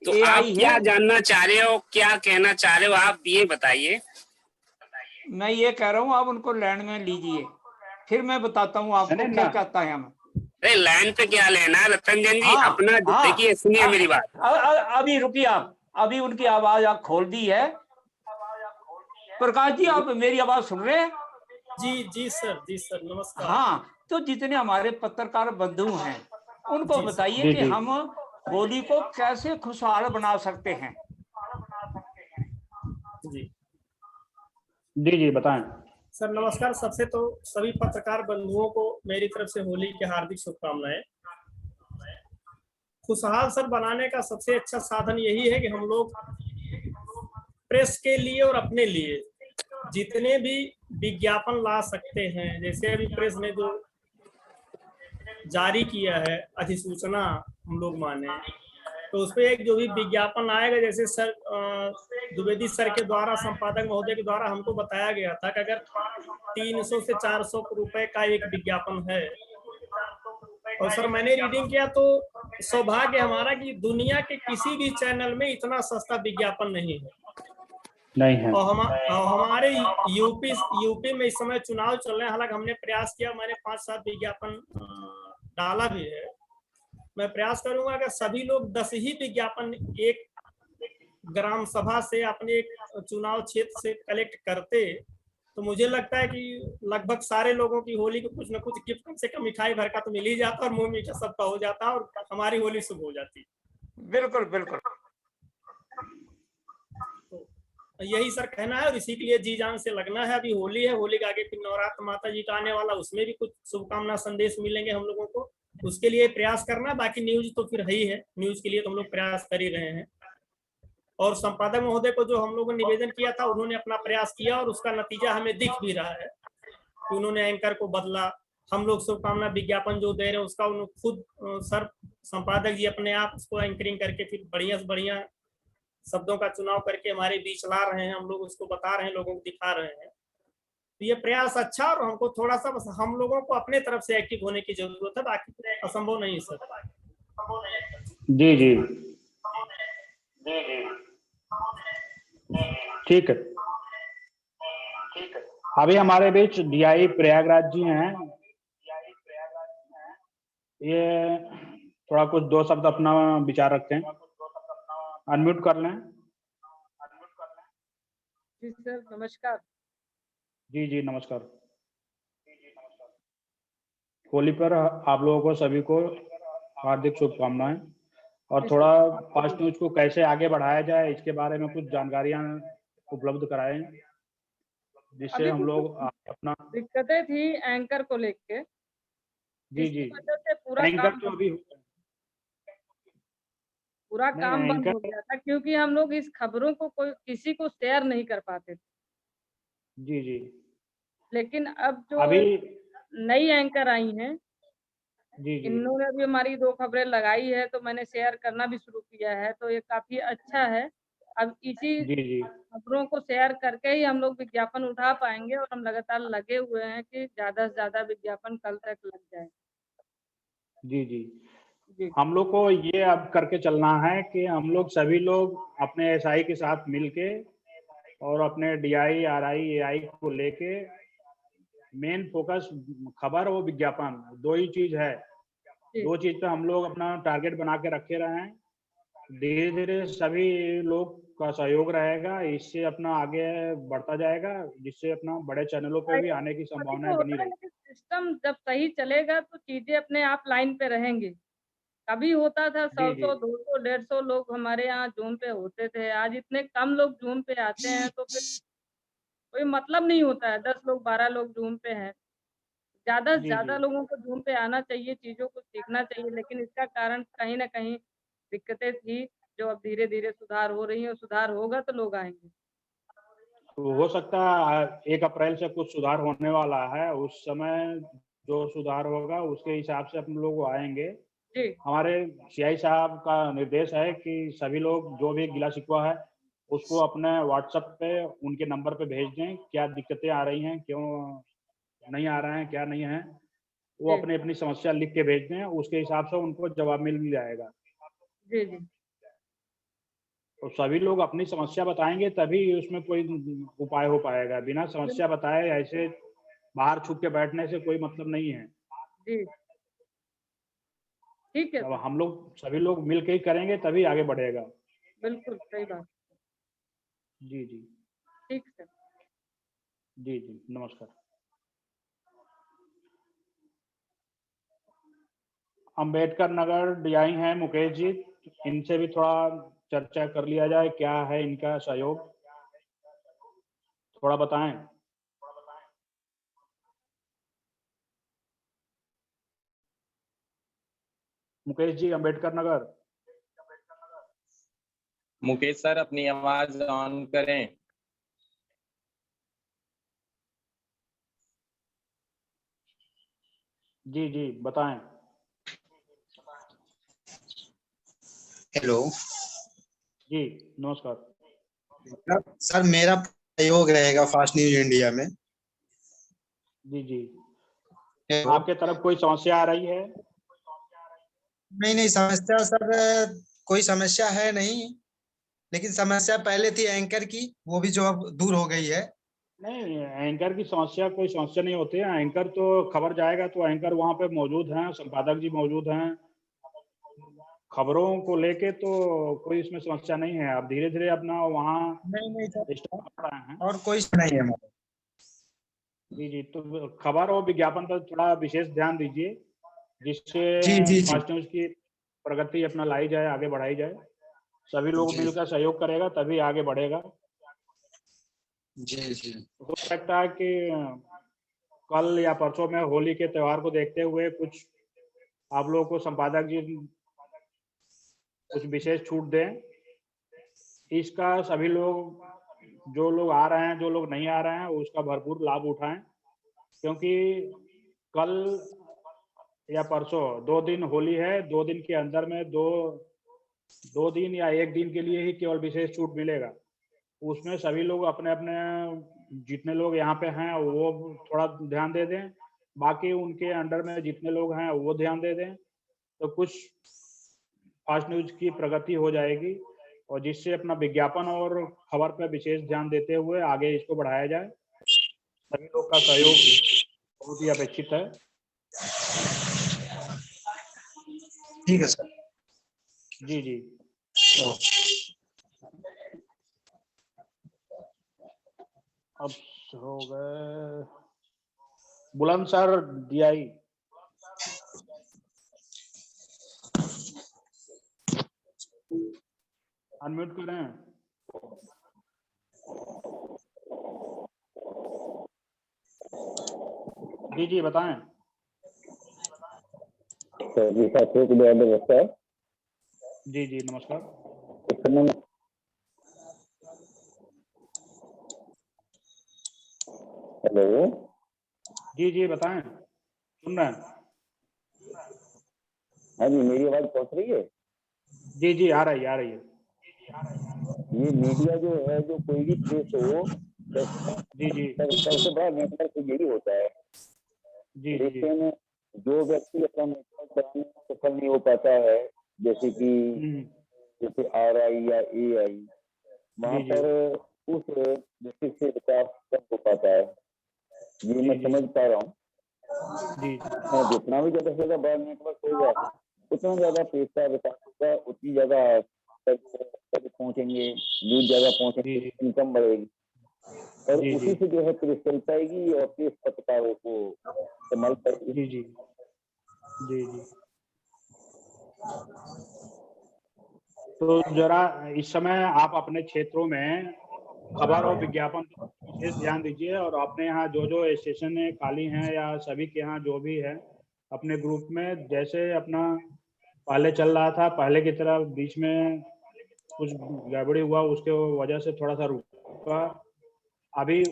तो आप क्या जानना चाह रहे हो, क्या कहना चाह रहे हो, आप ये बताइए। मैं ये कह रहा हूँ, आप उनको लाइन में लीजिए, फिर मैं बताता हूँ आपको क्या कहता है। हम अरे लाइन पे क्या लेना है रतंजन जी, अपना देखिए, सुनिए मेरी बात। अभी रुकिए आप, अभी उनकी आवाज आप खोल दी है। प्रकाश जी, आप मेरी आवाज सुन रहे हैं? जी सर नमस्कार। हाँ, तो जितने हमारे पत्रकार बंधु हैं उनको बताइए कि हम होली को कैसे खुशहाल बना सकते हैं। जी बताएं। सर नमस्कार। सबसे तो सभी पत्रकार बंधुओं को मेरी तरफ से होली की हार्दिक शुभकामनाएं। खुशहाल सर बनाने का सबसे अच्छा साधन यही है कि हम लोग प्रेस के लिए और अपने लिए जितने भी विज्ञापन ला सकते हैं, जैसे अभी प्रेस ने जो जारी किया है अधिसूचना, हम लोग माने तो उसपे एक जो भी विज्ञापन आएगा, जैसे सर द्विवेदी सर के द्वारा, संपादक महोदय के द्वारा हमको बताया गया था कि अगर 300 से 400 रुपए का एक विज्ञापन है, और सर मैंने रीडिंग किया तो सौभाग्य हमारा कि दुनिया के किसी भी चैनल में इतना सस्ता विज्ञापन नहीं है। और हमारे यूपी में इस समय चुनाव चल रहे हैं, हालांकि हमने प्रयास किया, मैंने 5-7 विज्ञापन डाला भी है। मैं प्रयास करूंगा अगर सभी लोग 10 ही विज्ञापन एक ग्राम सभा से अपने एक चुनाव क्षेत्र से कलेक्ट करते, तो मुझे लगता है कि लगभग सारे लोगों की होली को कुछ न कुछ गिफ्ट, कम से कम मिठाई भर का तो मिल ही जाता और मुंह मीठा सबका हो जाता और हमारी होली शुभ हो जाती। बिल्कुल बिल्कुल, तो यही सर कहना है और इसी के लिए जी जान से लगना है। अभी होली है, होली के आगे फिर नवरात्र माता जी का आने वाला, उसमें भी कुछ शुभकामना संदेश मिलेंगे हम लोगों को, उसके लिए प्रयास करना। बाकी न्यूज तो फिर है ही है, न्यूज के लिए तो हम लोग प्रयास कर ही रहे हैं। और संपादक महोदय को जो हम लोगों ने निवेदन किया था, उन्होंने अपना प्रयास किया और उसका नतीजा हमें दिख भी रहा है कि उन्होंने एंकर को बदला। हम लोग शुभकामना विज्ञापन जो दे रहे हैं उसका उन्होंने खुद सर संपादक जी अपने आप उसको एंकरिंग करके फिर बढ़िया से बढ़िया शब्दों का चुनाव करके हमारे बीच ला रहे हैं, हम लोग उसको बता रहे हैं, लोगों को दिखा रहे हैं। तो ये प्रयास अच्छा, और हमको थोड़ा सा बस हम लोगों को अपने तरफ से एक्टिव होने की जरूरत है, बाकी असंभव नहीं सर। जी जी ठीक है। अभी हमारे बीच डीआई प्रयागराज जी हैं, ये थोड़ा कुछ 2 शब्द अपना विचार रखते हैं। अनम्यूट कर लें। जी सर नमस्कार। जी जी नमस्कार। होली पर आप लोगों को सभी को हार्दिक शुभकामनाएं, और थोड़ा फास्ट न्यूज को कैसे आगे बढ़ाया जाए इसके बारे में कुछ जानकारियां उपलब्ध कराएं, जिससे अभी हम लोग अपना। दिक्कतें थी एंकर को लेके, जी जी जिसकी वजह से पूरा एंकर काम तो अभी नहीं, बंद एंकर हो गया था, क्योंकि हम लोग इस खबरों को किसी को शेयर नहीं कर पाते थे। जी जी लेकिन अब जो अभी नई एंकर आई हैं, जी जी इन्होंने भी हमारी 2 खबरें लगाई है, तो मैंने शेयर करना भी शुरू किया है, तो ये काफी अच्छा है। अब इसी जी जी खबरों को शेयर करके ही हम लोग विज्ञापन उठा पाएंगे, और हम लगातार लगे हुए हैं कि ज्यादा से ज्यादा विज्ञापन कल तक लग जाए। जी जी जी हम लोग को ये अब करके चलना है कि हम लोग सभी लोग अपने एसआई के साथ मिलके और अपने डीआई आरआई एआई को लेके मेन फोकस खबर और विज्ञापन 2 ही चीज है। जी 2 चीज पे हम लोग अपना टारगेट बना के रखे रहे हैं। धीरे धीरे सभी लोग का सहयोग रहेगा, इससे अपना आगे बढ़ता जाएगा, जिससे अपना बड़े चैनलों पे भी आने की अभी संभावनाएं तो बनी होता है, रहेगी। लेकिन सिस्टम जब सही चलेगा तो चीजें अपने आप लाइन पे रहेंगी। कभी होता था जी 100 जी 200 150 लोग हमारे यहाँ जून पे होते थे, आज इतने कम लोग जून पे आते हैं, तो फिर कोई मतलब नहीं होता है। 10 लोग 12 लोग जून पे हैं, ज्यादा से जी जी ज्यादा लोगों को जून पे आना चाहिए, चीजों को सीखना चाहिए, लेकिन इसका कारण कहीं ना कहीं दिक्कतें थी, जो अब धीरे धीरे सुधार हो रही है, और सुधार होगा तो लोग आएंगे। तो हो सकता है 1 अप्रैल से कुछ सुधार होने वाला है, उस समय जो सुधार होगा उसके हिसाब से हम लोग आएंगे। जी हमारे सीआई साहब का निर्देश है कि सभी लोग जो भी गिला शिकवा है उसको अपने व्हाट्सएप पे उनके नंबर पे भेज दें, क्या दिक्कतें आ रही हैं, क्यों नहीं आ रहे हैं, क्या नहीं है, वो जी अपनी अपनी समस्या लिख के भेज दें, उसके हिसाब से उनको जवाब मिल जाएगा। जी जी तो सभी लोग अपनी समस्या बताएंगे तभी उसमें कोई उपाय हो पाएगा। बिना समस्या बताए ऐसे बाहर छुप के बैठने से कोई मतलब नहीं है। जी ठीक है अब सर, हम लोग सभी लोग मिल के ही करेंगे तभी आगे बढ़ेगा। बिल्कुल सही बात। जी जी ठीक सर। जी जी नमस्कार। अम्बेडकर नगर डीआई हैं मुकेश जी, इनसे भी थोड़ा चर्चा कर लिया जाए, क्या है इनका सहयोग, थोड़ा बताएं। मुकेश जी अम्बेडकर नगर। मुकेश सर अपनी आवाज ऑन करें। जी जी बताएं। हेलो जी नमस्कार। सर, मेरा सहयोग रहेगा फास्ट न्यूज इंडिया में। जी जी हेलो। आपके तरफ कोई समस्या आ रही है? नहीं नहीं, समस्या सर कोई समस्या है नहीं, लेकिन समस्या पहले थी एंकर की, वो भी जो अब दूर हो गई है। नहीं, एंकर की समस्या कोई समस्या नहीं होती है। एंकर तो खबर जाएगा तो एंकर वहाँ पे मौजूद हैं, संपादक जी मौजूद हैं, खबरों को लेके तो कोई इसमें समस्या नहीं है। आप धीरे धीरे अपना वहाँ नहीं नहीं सर, स्टार्ट कर रहे हैं। और कोई नहीं है। जी जी तो खबर और विज्ञापन पर थोड़ा विशेष ध्यान दीजिए, जिससे जी जी जी फास्ट न्यूज की प्रगति अपना लाई जाए, आगे बढ़ाई जाए। सभी लोग जी मिलकर सहयोग करेगा तभी आगे बढ़ेगा। जी जी हो सकता है कि कल या परसों में होली के त्योहार को देखते हुए कुछ आप लोगों को संपादक जी कुछ विशेष छूट दें। इसका सभी लोग, जो लोग आ रहे हैं, जो लोग नहीं आ रहे हैं, उसका भरपूर लाभ उठाएं, क्योंकि कल या परसों 2 दिन होली है, 2 दिन के अंदर में दो दिन या 1 दिन के लिए ही केवल विशेष छूट मिलेगा। उसमें सभी लोग अपने अपने जितने लोग यहाँ पे हैं वो थोड़ा ध्यान दे दें, बाकी उनके अंडर में जितने लोग हैं वो ध्यान दे दें, तो कुछ फास्ट न्यूज की प्रगति हो जाएगी और जिससे अपना विज्ञापन और खबर पर विशेष ध्यान देते हुए आगे इसको बढ़ाया जाए। सभी लोग का सहयोग बहुत ही अपेक्षित है। ठीक है सर। जी जी। अब हो गए बुलंद सर DI। अनम्यूट करें। जी बताएं। जी साथियों को नमस्कार। जी नमस्कार। हेलो। जी बताएं, सुन रहे हैं। हाँ जी, मेरी आवाज पहुंच रही है? जी आ रही है। ये मीडिया जो है, जो कोई भी प्रेस हो, जी सबसे बड़ा नेटवर्क यही होता है। लेकिन जो व्यक्ति अपना नेटवर्क बनाने में सफल नहीं हो पाता है, जैसे RI या AI, वहां पर उस व्यक्ति से विकास कम हो पाता है। ये मैं समझ पा रहा हूँ। जितना भी ज्यादा से ज्यादा बड़ा नेटवर्क होगा, उतना ज्यादा पेश का विकास होगा, उतनी ज्यादा पहुंचेंगे, न्यूज ज्यादा पहुंचेंगे, इनकम बढ़ेगी और उसी से जो है प्रेस चल पाएगी और प्रेस पत्रकारों को संभाल पाएगी। जी। तो जरा इस समय आप अपने क्षेत्रों में खबर और विज्ञापन विशेष ध्यान दीजिए और अपने यहाँ जो स्टेशन खाली हैं या सभी के यहाँ जो भी है, अपने ग्रुप में जैसे अपना पहले चल रहा था, पहले की तरह बीच में कुछ गड़बड़ी हुआ, उसके वजह से थोड़ा सा रुका। अभी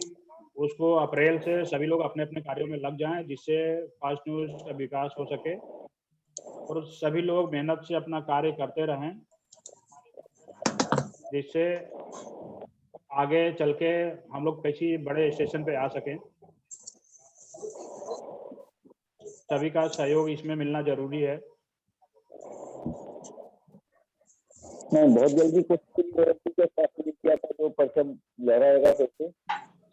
उसको अप्रैल से सभी लोग अपने अपने कार्यों में लग जाएं, जिससे फास्ट न्यूज का विकास हो सके और सभी लोग मेहनत से अपना कार्य करते रहें, जिससे आगे चल के हम लोग किसी बड़े स्टेशन पे आ सकें। सभी का सहयोग इसमें मिलना जरूरी है। बहुत जल्दी किया था, जो परचम लहराएगा सबसे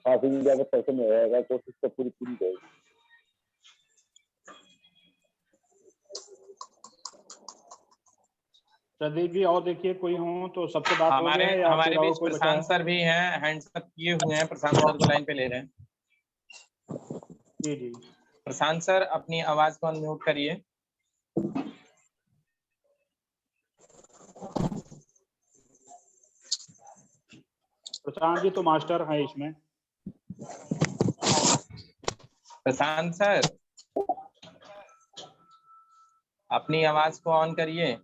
काफी ज्यादा परचम लहराएगा, कोशिश तो पूरी रहेगी। प्रदीप जी और देखिए कोई हो तो सबसे बात हो हमारे गया या हमारे फिर और बीच कोई बचा प्रशांत है? सर भी हैं, हैंड्स अप किए हुए हैं। प्रशांत सर को लाइन पे ले रहे हैं। जी प्रशांत सर अपनी आवाज को अनम्यूट करिए। प्रशांत जी तो मास्टर है इसमें। प्रशांत सर अपनी आवाज को ऑन करिए।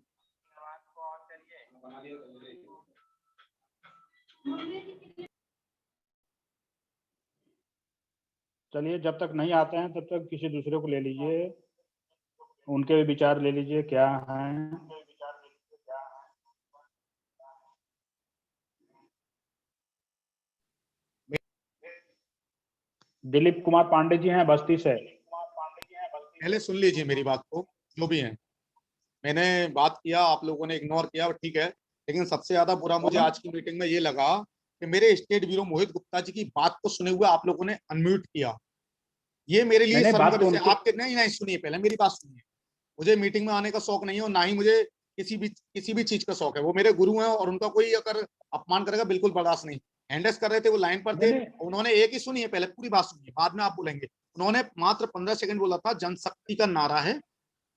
चलिए, जब तक नहीं आते हैं तब तक किसी दूसरे को ले लीजिए, उनके भी विचार ले लीजिए क्या हैं। दिलीप कुमार पांडे जी हैं बस्ती से। पहले सुन लीजिए मेरी बात को, जो भी है। मैंने बात किया, आप लोगों ने इग्नोर किया, ठीक है, लेकिन सबसे ज्यादा बुरा मुझे आज की मीटिंग में ये लगा कि मेरे स्टेट ब्यूरो मोहित गुप्ता जी की बात को सुने हुए आप लोगों ने अनम्यूट किया। ये मेरे लिए शर्मनाक है। आपके नहीं सुनिए, पहले मेरी बात सुनिए। मुझे मीटिंग में आने का शौक नहीं है और ना ही मुझे किसी भी चीज का शौक है। वो मेरे गुरु हैं और उनका कोई अगर अपमान करेगा बिल्कुल बर्दाश्त नहीं। हैंडस कर रहे थे, वो लाइन पर थे, उन्होंने एक ही सुनिए, पहले पूरी बात सुनिए, बाद में आप बोलेंगे। उन्होंने मात्र 15 सेकंड बोला था, जनशक्ति का नारा है,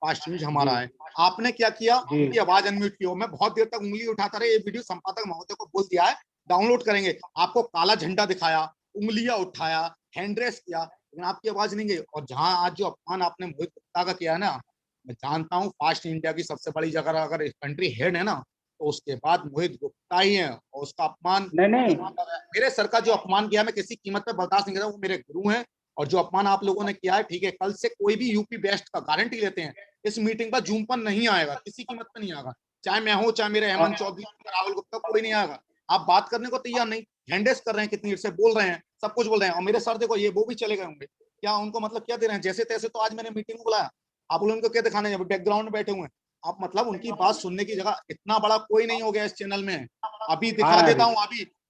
फास्ट न्यूज हमारा है। आपने क्या किया, उनकी आवाज अनम्यूट की। मैं बहुत देर तक उंगली उठाता रहा, ये वीडियो संपादक महोदय को बोल दिया है, डाउनलोड करेंगे। आपको काला झंडा दिखाया, उंगलियां उठाया, हैंड रेस किया, लेकिन आपकी आवाज नहीं गई। और जहां आज जो अपमान आपने मोहित गुप्ता का किया है ना, मैं जानता हूँ फास्ट इंडिया की सबसे बड़ी जगह अगर कंट्री हेड है ना, तो उसके बाद मोहित गुप्ता ही है। और उसका अपमान नहीं। मेरे सर का जो अपमान किया, मैं किसी कीमत पे बर्दाश्त नहीं कर रहा। वो मेरे गुरु हैं और जो अपमान आप लोगों ने किया है, ठीक है, कल से कोई भी यूपी बेस्ट का गारंटी लेते हैं इस मीटिंग पर जूम पर नहीं आएगा, किसी कीमत पर नहीं आएगा, चाहे मैं हूं, चाहे मेरे हेमंत चौधरी, राहुल गुप्ता, कोई नहीं आएगा। आप बात करने को तैयार नहीं, हैंडेस कर रहे हैं, कितनी देर से बोल रहे हैं, सब कुछ बोल रहे हैं, और मेरे सर देखो ये वो भी चले गए होंगे, क्या उनको मतलब क्या दे रहे हैं, जैसे तैसे। तो आज मैंने मीटिंग में बुलाया, आप लोग उनको क्या दिखाने, बैकग्राउंड में बैठे हुए हैं आप, मतलब उनकी बात सुनने की जगह इतना बड़ा कोई नहीं हो गया इस चैनल में। अभी दिखा देता हूँ,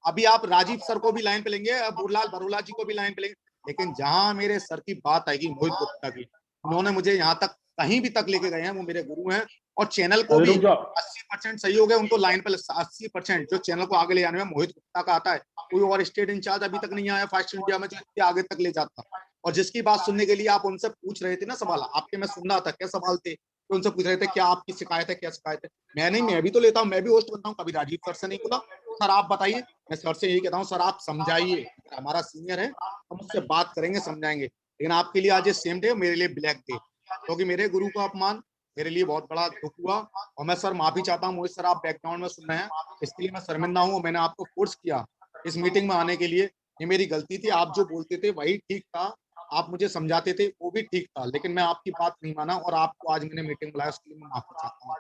अभी आप राजीव सर को भी लाइन पे लेंगे, बुरलाल बरोला जी को भी लाइन पे लेंगे, लेकिन जहां मेरे सर की बात आएगी, मोहित गुप्ता की, उन्होंने मुझे यहाँ तक कहीं भी तक लेके गए हैं, वो मेरे गुरु हैं, और चैनल को भी 80% सही हो गया, उनको लाइन पे 80% जो चैनल को आगे ले जाने में मोहित गुप्ता का आता है। कोई और स्टेट इंचार्ज अभी तक नहीं आया फास्ट इंडिया में जो इसके आगे तक ले जाता। और जिसकी बात सुनने के लिए आप उनसे पूछ रहे थे ना सवाल, आपके मैं सुन रहा था क्या सवाल थे, तो उनसे पूछ रहे थे क्या आपकी शिकायत है, क्या शिकायत है। मैं भी तो लेता हूँ, मैं भी होस्ट बनता हूँ, कभी राजीव सर से नहीं बोला सर आप बताइए, मैं सर से यही कहता हूँ सर आप समझाइए, हमारा सीनियर है, हम उससे बात करेंगे, समझाएंगे। लेकिन आपके लिए आज ये सेम डे, मेरे लिए ब्लैक डे, क्योंकि मेरे गुरु का अपमान मेरे लिए बहुत बड़ा दुख हुआ, और मैं सर माफी चाहता हूँ। मोहित सर आप बैकग्राउंड में सुन रहे हैं, इसके लिए मैं शर्मिंदा हूँ। मैंने आपको फोर्स किया इस मीटिंग में आने के लिए, ये मेरी गलती थी। आप जो बोलते थे वही ठीक था, आप मुझे समझाते थे वो भी ठीक था, लेकिन मैं आपकी बात नहीं माना, और आपको आज मैंने मीटिंग बुलाया, उसके लिए मैं माफी चाहता हूँ।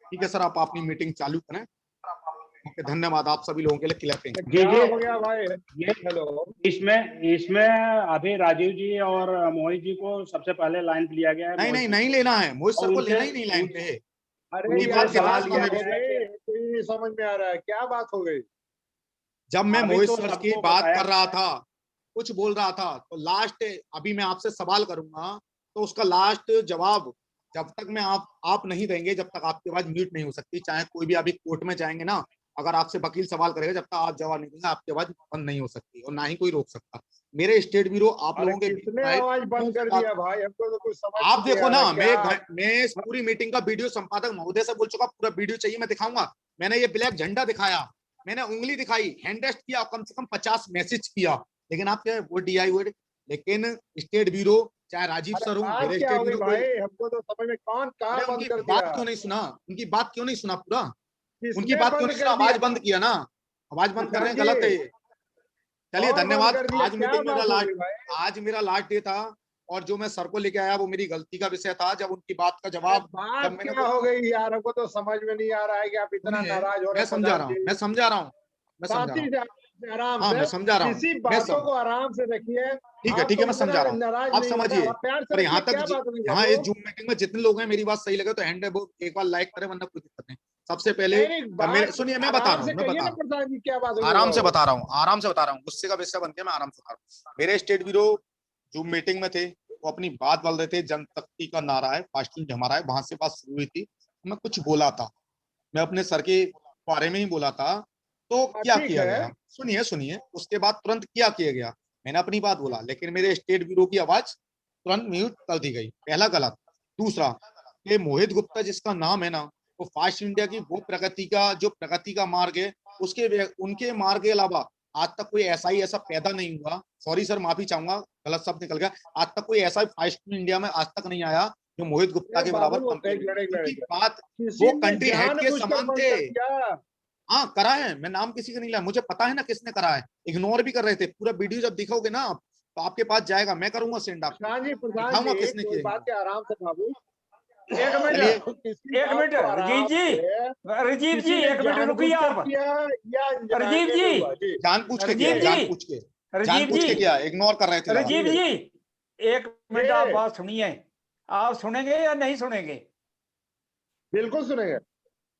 ठीक है सर, आप अपनी मीटिंग चालू करें। ओके, धन्यवाद आप सभी लोगों के लिए। क्लैपिंग। जी हो गया भाई, ये हेलो, इसमें अभी राजीव जी और मोहित जी को सबसे पहले लाइन पे लिया गया है। नहीं लेना है, मोहित सर को लेना ही नहीं लाइन पे। अरे यार बात क्या हो गई, कोई नहीं समझ में आ रहा है, क्या बात हो गई। जब मैं मोहित सर की बात कर रहा था, कुछ बोल रहा था, तो लास्ट अभी मैं आपसे सवाल करूंगा, तो उसका लास्ट जवाब जब तक मैं आप नहीं देंगे, जब तक आपकी आवाज म्यूट नहीं हो सकती। चाहे कोई भी अभी कोर्ट में जाएंगे ना, अगर आपसे वकील सवाल करेगा, जब तक आप जवाब नहीं देंगे आपकी आवाज बंद नहीं हो सकती, और ना ही कोई रोक सकता। मेरे स्टेट ब्यूरो आप लोगों के किसने आवाज बंद कर दिया भाई, हमको तो कुछ समझ आप देखो ना, मैं इस पूरी मीटिंग का वीडियो संपादक महोदय से बोल चुका, पूरा वीडियो चाहिए मैं दिखाऊंगा। मैंने ये ब्लैक झंडा दिखाया, मैंने उंगली दिखाई, हैंड टेस्ट किया, कम से कम 50 मैसेज किया, लेकिन आप क्या वो DI वर्ड। लेकिन स्टेट ब्यूरो चाहे राजीव सर हो, मेरे स्टेट ब्यूरो भाई हमको तो समझ में कौन कहां बंद कर दिया, बात क्यों नहीं सुना, उनकी बात क्यों नहीं सुना पूरा, उनकी बात क्यों नहीं सुना, आवाज बंद किया ना, आवाज बंद कर रहे हैं, गलत है ये। चलिए धन्यवाद। आज मीटिंग मेरा लास्ट डे था, और जो मैं सर को लेके आया वो मेरी गलती का विषय था। जब उनकी बात का जवाब क्या हो गई यार, हमको तो समझ में नहीं आ रहा है कि आप इतना नाराज हो रहे हैं। मैं समझा रहा हूँ आराम हाँ, से, मैं समझा रहा हूँ, किसी बातों को आराम से रखिए। ठीक है, मैं समझा रहा हूँ, आप समझिए। और यहाँ तक, यहाँ इस जूम मीटिंग में जितने लोग हैं, मेरी बात सही लगे तो हैंड है वो एक बार लाइक करें, वरना कोई दिक्कत नहीं। सबसे पहले सुनिए, मैं बता रहा हूँ, आराम से बता रहा हूँ, गुस्से का विषय बन के मैं आराम से बता रहा हूँ। मेरे स्टेट ब्यूरो जूम मीटिंग में थे, वो अपनी बात बोल रहे थे, जनशक्ति का नारा है, फास्ट इंडिया हमारा है, वहां से बात शुरू हुई थी। मैं कुछ बोला था, मैं अपने सर के बारे में ही बोला था, तो क्या किया गया, सुनिए, उसके बाद तुरंत क्या किया गया, मैंने अपनी बात बोला, लेकिन मेरे स्टेट ब्यूरो की आवाज तुरंत म्यूट कर दी गई। पहला गलत। दूसरा, ये मोहित गुप्ता जिसका नाम है ना, वो फास्ट इंडिया की वो प्रगति का मार्ग है, उनके मार्ग के अलावा आज तक कोई ऐसा पैदा नहीं हुआ। सॉरी सर, माफी चाहूंगा, गलत शब्द निकल गया। आज तक कोई ऐसा फास्ट इंडिया में आज तक नहीं आया जो मोहित गुप्ता के बराबर बात, वो कंट्री हेड के समान थे। हाँ, करा है, मैं नाम किसी का नहीं लिया, मुझे पता है ना किसने करा है, इग्नोर भी कर रहे थे। पूरा वीडियो जब दिखाओगे ना तो आपके पास जाएगा, मैं करूंगा सेंड आपको, दिखाऊंगा किसने किया। आराम से बाबू, एक मिनट राजीव जी, एक मिनट रुकिए आप। राजीव जी, जानबूझ के किया, इग्नोर कर रहे थे। राजीव जी, एक मिनट आप बात सुनिए, आप सुनेंगे या नहीं सुनेंगे? बिल्कुल सुनेंगे।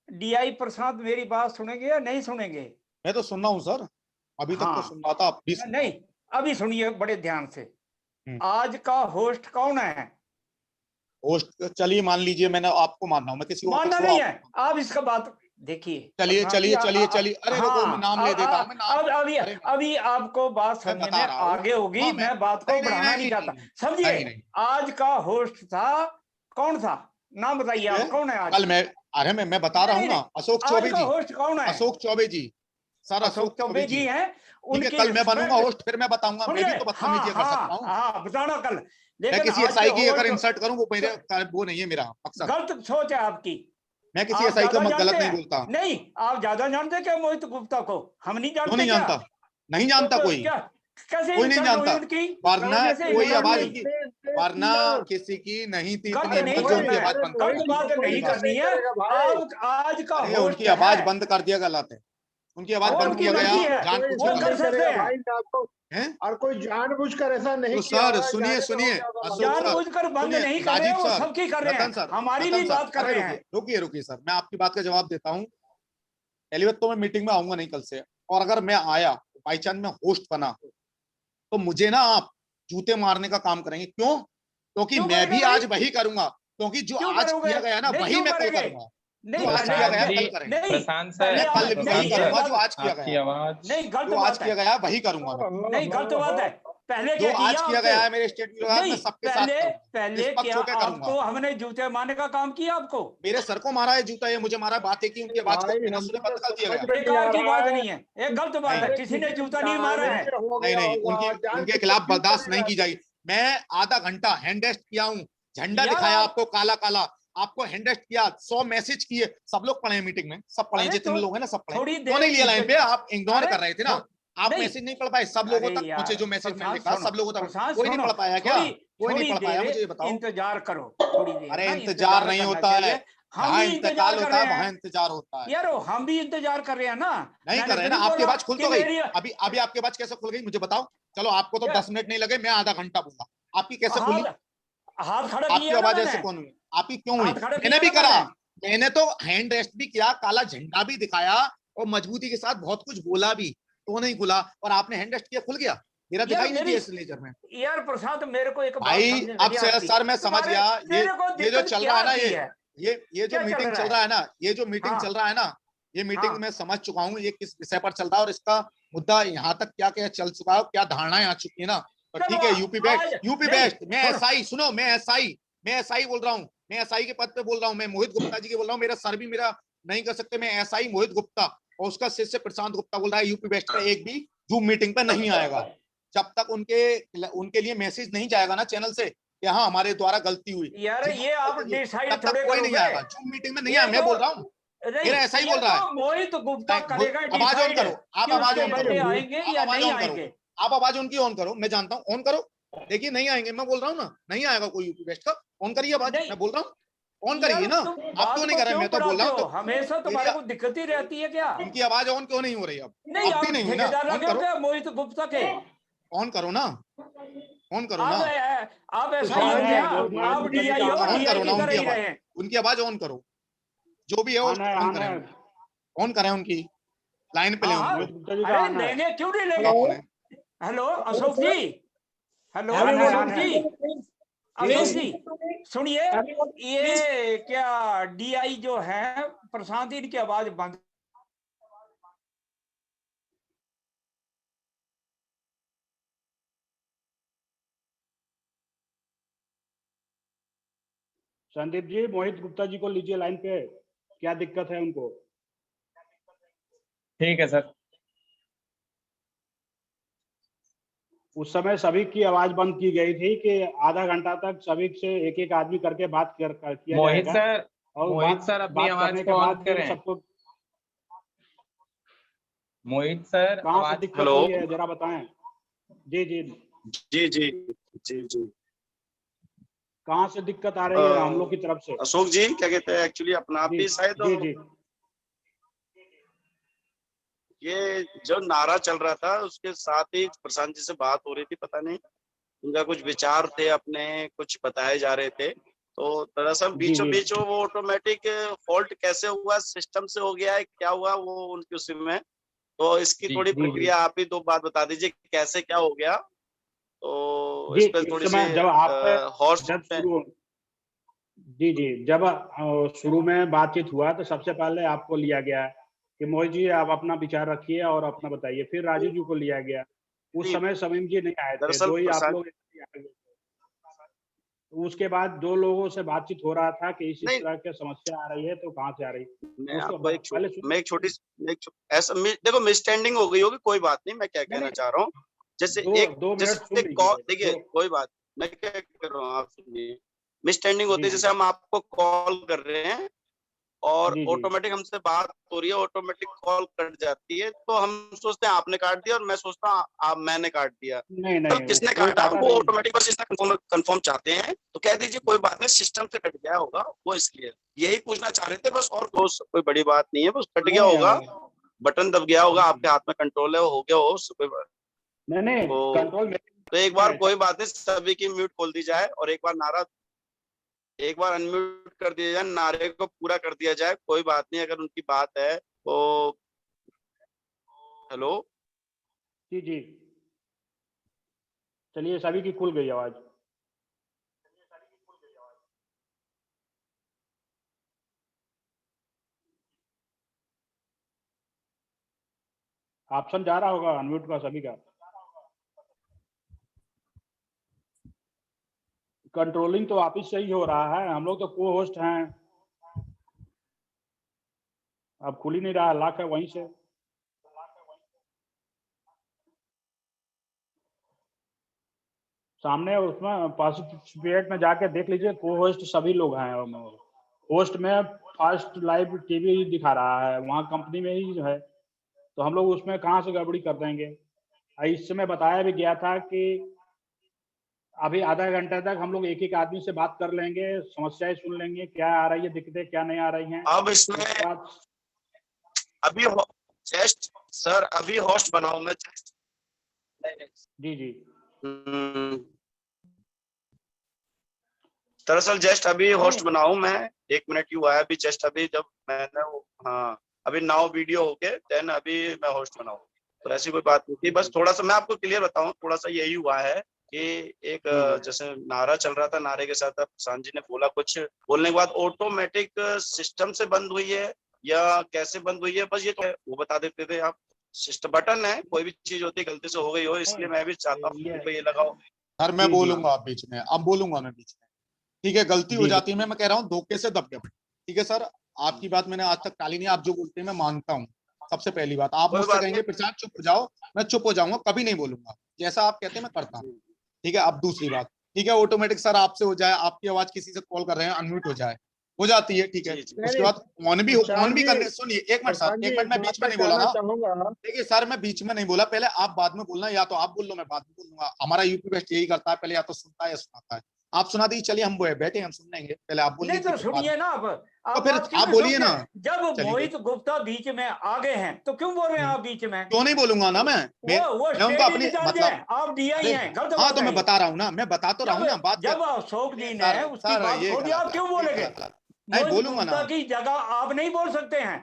DI प्रसाद मेरी बात सुनेंगे या नहीं सुनेंगे? मैं तो सुन रहा हूँ सर, अभी तक तो सुन रहा था। नहीं, अभी सुनिए बड़े ध्यान से। आज का होस्ट कौन है? होस्ट चलिए मान लीजिए, मैंने आपको मानना हूँ, मैं किसी मानना नहीं है, आप इसका बात देखिए। चलिए। अरे रुको, मैं नाम ले देता हूँ। अभी आपको बात समझ में आगे होगी, मैं बात को बढ़ाना नहीं चाहता। समझिए, आज का होस्ट था, कौन था, नाम बताइए आप, कौन है आज? कल मैं बता रहा हूँ ना, अशोक चौबे जी। होस्ट कौन है? अशोक चौबे जी सर, अशोक चौबे जी हैं। उनके कल मैं बनूंगा होस्ट, फिर मैं बताऊंगा, मैं भी तो बदतमीजी कर सकता हूँ। हाँ, बताना कल। मैं किसी SI की अगर इंसल्ट करूं, वो नहीं है मेरा मकसद। गलत सोच है आपकी। मैं किसी SI का गलत नहीं बोलता। नहीं, आप ज्यादा जानते क्या मोहित गुप्ता को? हम नहीं जानते। नहीं जानता कोई। कैसे कोई नहीं insult जानता। हुई उनकी? वरना कैसे कोई insult आवाज हुई? उनकी, वरना किसी की नहीं थी गलत इतनी नहीं हिम्मत जो करना उनकी है, आवाज बंद कर गलत बात नहीं करनी है। आज का अरे होस्ट उनकी आवाज है, बंद कर दिया गलत है, उनकी आवाज और बंद उनकी किया गया मर्जी है, जानबूझ वो के कर गलत सकते करेगा हैं। भाई ना तो, है। और कोई जानबूझकर ऐसा नहीं तो किया सर होगा, सुनिए जाने में हो सुनिए गया होगा अशोक गलत। सर, जानबूझकर बंद सुनिए नहीं कर रहे हैं, राजीव वो सर, सबकी कर रहे रतन हैं, सर, हमारी भी रतन सर, बात कर अरे रहे हैं। रुकिए सर, मैं आपकी बात का जवाब देता हूँ। पहली बात तो मैं मीटिंग में आऊंगा नहीं कल से, और अगर मैं आया बाई चांस मैं होस्ट बना तो मुझे ना आप जूते मारने का काम करेंगे। क्यों? क्योंकि क्यों मैं करेंगे भी भाई? आज वही करूंगा, क्योंकि जो क्यों आज करोगे? किया गया ना नहीं, वही क्यों मैं कल करेंगे? करूंगा। नहीं, जो आज पहले किया गया आप- कल करेंगे। नहीं, प्रशांत पहले सर, आप- कल नहीं, वही ये करूंगा बात- जो आज किया आपकी गया, आवाज नहीं, गलत जो आज बात किया है, गया वही करूंगा मैं। नहीं, गलत बात है। पहले जो क्या आज किया किया आपसे? गया है मेरे स्टेट विभाग में नहीं, सबके साथ पहले करूंगा, पहले निष्पक्ष क्या होकर करूंगा। आपको हमने जूते मारने का काम किया आपको? मेरे सर को मारा है जूता, ये मुझे मारा, बात है कि उनकी आवाज को भाई बिना हम सुने तो बंद कर दिया समझ गया। में नहीं बेकार आ की रहा बात है। नहीं है, एक गलत बात है, नहीं, किसी ने जूता नहीं मारा है। हो नहीं गया नहीं, होगा, उनके जान उनके के खिलाफ क्यों बर्दाश्त करेगा नहीं की जाएगी। मैं आधा घंटा हैंड रेस्ट किया हूँ, झंडा यार दिखाया आप- आपको काला काला, आपको हैंड रेस्ट किया, 100 मैसेज किए, सब लोग पढ़े हैं मीटिंग में, सब पढ़े हैं, अरे जितने तो लोग हैं ना सब पढ़े। थोड़ी क्यों देर नहीं लिया लाइन पे? आप इग्नोर अरे कर रहे थे ना, आप नहीं, मैसेज नहीं पढ़ पाए, सब लोगों अरे तक पहुंचे यार जो मैसेज में प्रशांत लिखा, सुनो, सब लोगों तक प्रशांत कोई नहीं सुनो, पढ़ पाया क्या? कोई नहीं थोड़ी पढ़ पाया, देर मुझे ये बताओ। इंतजार करो, थोड़ी देर अरे ना इंतजार नहीं करना होता चाहिए। है, हम जहाँ भी इंतजार इंतकाल कर होता रहे है वहां हैं इंतजार होता है। यार, हम भी इंतजार कर रहे हैं ना। नहीं मैंने कर रहे तो ना, नहीं आपकी बोला आवाज खुल कि तो गई, मेरी अभी अभी आपकी आवाज कैसे खुल गई मुझे बताओ। चलो आपको तो क्या? 10 मिनट नहीं लगे, मैं आधा घंटा बोला, आपकी कैसे खुली? हाथ खड़ा आपकी किया ना आवाज ऐसे मैंने, कौन हुई? आपकी क्यों हुई? हाथ खड़ा मैंने किया भी ना करा, मैंने। मैंने तो हैंड रेस्ट भी किया, काला झंडा भी दिखाया और मजबूती के साथ बहुत कुछ बोला भी, तो नहीं खुला। और आपने हैंड रेस्ट किया, खुल गया, मेरा यार दिखाई नहीं मेरी दिया इस लेजर में। यार प्रशांत, मेरे को एक बात भाई समझ में अब नहीं से आती। सर मैं समझ तुम्हारे- गया, तेरे को ये जो दिक्कत चल क्या रहा है ना, आती है? ये जो क्या चल मीटिंग रहा चल रहा है ना, ये जो मीटिंग हाँ। चल रहा है ना, ये मीटिंग हाँ। में समझ चुका हूँ ये किस विषय पर चल रहा है, और इसका मुद्दा यहाँ तक क्या क्या चल चुका है, क्या धारणाएं आ चुकी है ना। तो चलो ठीक है, यूपी बेस्ट, आज- यूपी नहीं, बेस्ट, मैं सुनो। एसआई, सुनो, मैं एसआई बोल रहा हूँ, मैं एसआई के पद पे बोल रहा हूँ, मैं मोहित गुप्ता जी के बोल रहा हूँ, मेरा सर भी मेरा नहीं कर सकते, मैं एसआई मोहित गुप्ता, और उसका शिष्य प्रशांत गुप्ता बोल रहा है यूपी बेस्ट का एक भी जूम मीटिंग पे नहीं आएगा जब तक उनके लिए मैसेज नहीं जाएगा ना चैनल से कि हाँ हमारे द्वारा गलती हुई। यार ये आप डिसाइड तब तक थोड़े कोई नहीं करोगे। आएगा जूम मीटिंग में, नहीं ये आया, मैं तो- बोल रहा हूँ, मेरा ऐसा ही ये बोल रहा है। तो मोहित गुप्ता करेगा आवाज ऑन डिसाइड करो, आप कि आवाज उसके ऑन बंदे करो, आएंगे आप या आवाज नहीं ऑन करो, आएंगे। आप आवाज उनकी ऑन करो, मैं जानता हूँ, ऑन करो, देखिए नहीं आएंगे, मैं बोल रहा हूँ ना, नहीं आएगा कोई यूपी बेस्ट का, ऑन करिए आवाज, मैं बोल रहा हूँ ऑन करिए ना। आप क्यों नहीं कर रहे? मैं तो बोल रहा हूँ, हमेशा तुम्हारे को दिक्कत ही रहती है क्या? उनकी आवाज ऑन क्यों नहीं हो रही? अब नहीं, अब भी आप नहीं हुई ना, ठेकेदार ऑन लगे करो, हो क्या मोहित गुप्ता के? ऑन करो ना, ऑन करो ना, आप ऐसा ही हो क्या? आप डीआई हो, ऑन करो ना, डीआई उनकी ही आवाज, रहे हैं। उनकी आवाज ऑन करो, जो भी है वो ऑन करें, ऑन करें, उनकी लाइन पे ले हाँ, उनको। अरे लेंगे क्यों नहीं लेंगे? कौन है? हेलो अशोक जी, हेलो आना है, अशोक आना है। जी, अशोक जी सुनिए, ये क्या डीआई जो है प्रशांत, इनकी आवाज बंद। संदीप जी, मोहित गुप्ता जी को लीजिए लाइन पे, क्या दिक्कत है उनको? ठीक है सर। उस समय सभी की आवाज बंद की गई थी कि आधा घंटा तक सभी से एक एक आदमी करके बात किया मोहित जाएगा। सर, और मोहित सर अपनी बात आवाज करने को के ऑन बाद फिर करें। सबको मोहित सर कहाँ से आवाज, दिक्कत हेलो। हुई है जरा बताएं। जी जी, जी जी जी जी कहाँ से दिक्कत आ रही है हम लोग की तरफ से? अशोक जी क्या कहते हैं, एक्चुअली अपना आप जी भी शायद जी जी, ये जो नारा चल रहा था उसके साथ ही प्रशांत जी से बात हो रही थी, पता नहीं उनका कुछ विचार थे अपने, कुछ बताए जा रहे थे, तो दरअसल बीचों बीच वो ऑटोमेटिक फॉल्ट कैसे हुआ, सिस्टम से हो गया है, क्या हुआ वो उनकी उसी में, तो इसकी थोड़ी प्रक्रिया आप ही दो बात बता दीजिए कैसे क्या हो गया, तो इस पर थोड़ी सी जब आप हॉर्स जब शुरू में बातचीत हुआ तो सबसे पहले आपको लिया गया कि मोहित जी आप अपना विचार रखिए और अपना बताइए, फिर राजीव जी को लिया गया। उस समय समीम जी नहीं आए थे, दो ही आप लोग। उसके बाद दो लोगों से बातचीत हो रहा था कि इस तरह की समस्या आ रही है, तो कहाँ से आ रही है? मैं आपको एक छोटी ऐसा देखो मिसअंडरस्टैंडिंग हो गई होगी, कोई बात नहीं, मैं क्या कहना चाह रहा हूँ, जैसे देखिए कोई बात, मैं क्या कर रहा हूँ आप सुनिए, मिसअंडरस्टैंडिंग होती है, जैसे हम आपको कॉल कर रहे हैं और जी, जी। ऑटोमेटिक हमसे बात हो रही है, ऑटोमेटिक कॉल कट जाती है, तो हम सोचते हैं आपने काट दिया और मैं सोचता हूँ आप मैंने काट दिया। नहीं तो नहीं किसने कोई काटा काटा वो नहीं। ऑटोमेटिक बस इसने कंफर्म चाहते हैं तो कह दीजिए कोई बात नहीं, सिस्टम से कट गया होगा वो, इसलिए यही पूछना चाह रहे थे बस, और कोई बड़ी बात नहीं है, बस कट गया नहीं, होगा, बटन दब गया होगा, आपके हाथ में कंट्रोल है, वो हो गया हो, उससे कोई बात नहीं कंट्रोल तो एक बार कोई बात नहीं, सभी की म्यूट खोल दी जाए और एक बार अनम्यूट कर दिया जाए, नारे को पूरा कर दिया जाए, कोई बात नहीं अगर उनकी बात है तो। हेलो जी जी, चलिए सभी की खुल गई आवाज। ऑप्शन जा रहा होगा अनम्यूट का सभी का। कंट्रोलिंग तो वापिस से ही हो रहा है, हम लोग तो को होस्ट हैं, अब खुल ही नहीं रहा, लॉक है वहीं से। सामने उसमें पार्टिसिपेट में जाके देख लीजिए, को होस्ट सभी लोग हैं। होस्ट में फर्स्ट लाइव टीवी दिखा रहा है, वहाँ कंपनी में ही है, तो हम लोग उसमें कहाँ से गड़बड़ी कर देंगे। इस समय बताया भी गया था कि अभी आधा घंटा तक हम लोग एक एक आदमी से बात कर लेंगे, समस्याएं सुन लेंगे, क्या आ रही है दिक्कतें, क्या नहीं आ रही हैं। अब इसमें अभी जस्ट सर अभी होस्ट बनाऊं मैं जस्ट। जी जी, दरअसल जस्ट अभी होस्ट बनाऊं मैं, 1 मिनट ही हुआ है अभी, जस्ट अभी जब मैंने हाँ अभी नाउ वीडियो हो गए देन अभी मैं होस्ट बनाऊं, तो ऐसी कोई बात नहीं थी। बस थोड़ा सा मैं आपको क्लियर बताऊं, थोड़ा सा यही हुआ है कि एक जैसे नारा चल रहा था, नारे के साथ प्रशांत जी ने बोला कुछ, बोलने के बाद ऑटोमेटिक सिस्टम से बंद हुई है या कैसे बंद हुई है, बस ये तो वो बता देते थे आप। सिस्टम बटन है, कोई भी चीज होती है गलती से हो गई हो, इसलिए मैं भी चाहता हूँ ये लगाओ। सर मैं बोलूंगा आप बीच में, अब बोलूंगा मैं बीच में, ठीक है, गलती हो जाती है, मैं कह रहा हूँ धोखे से दब गया, ठीक है सर, आपकी बात मैंने आज तक टाली नहीं, आप जो बोलते हैं मैं मानता हूँ। सबसे पहली बात, आप मुझसे कहेंगे प्रशांत चुप हो जाओ, मैं चुप हो जाऊंगा, कभी नहीं बोलूंगा, जैसा आप कहते हैं मैं करता हूँ, ठीक है। अब दूसरी बात, ठीक है, ऑटोमेटिक सर आपसे हो जाए, आपकी आवाज किसी से कॉल कर रहे हैं अनम्यूट हो जाती है, ठीक है, उसके बाद ऑन भी करने, सुनिए एक मिनट सर, एक मिनट, मैं बीच में नहीं बोला ना, देखिए सर मैं बीच में नहीं बोला, पहले आप बाद में बोलना, या तो आप बोल लो मैं बाद में बोल लूंगा, हमारा यूपी बेस्ट यही करता है, पहले या तो सुनता है या सुनाता है, आप सुना दीजिए, चलिए हम बैठे हम सुन लेंगे, पहले आप बोलिए तो सुनिए ना, तो फिर आप बोलिए ना। जब मोहित गुप्ता बीच में आ गए हैं तो क्यों बोल रहे हैं आप बीच में? क्यों नहीं बोलूंगा ना मैं उनको अपनी मतलब आप दिया ही है, गलत हाँ तो मैं बता रहा हूँ ना, मैं बता तो रहा हूँ ना बात, जब अशोक जी ने उसकी बात छोड़ी आप क्यों बोलेंगे? नहीं बोलूंगा ना, की जगह आप नहीं बोल सकते हैं।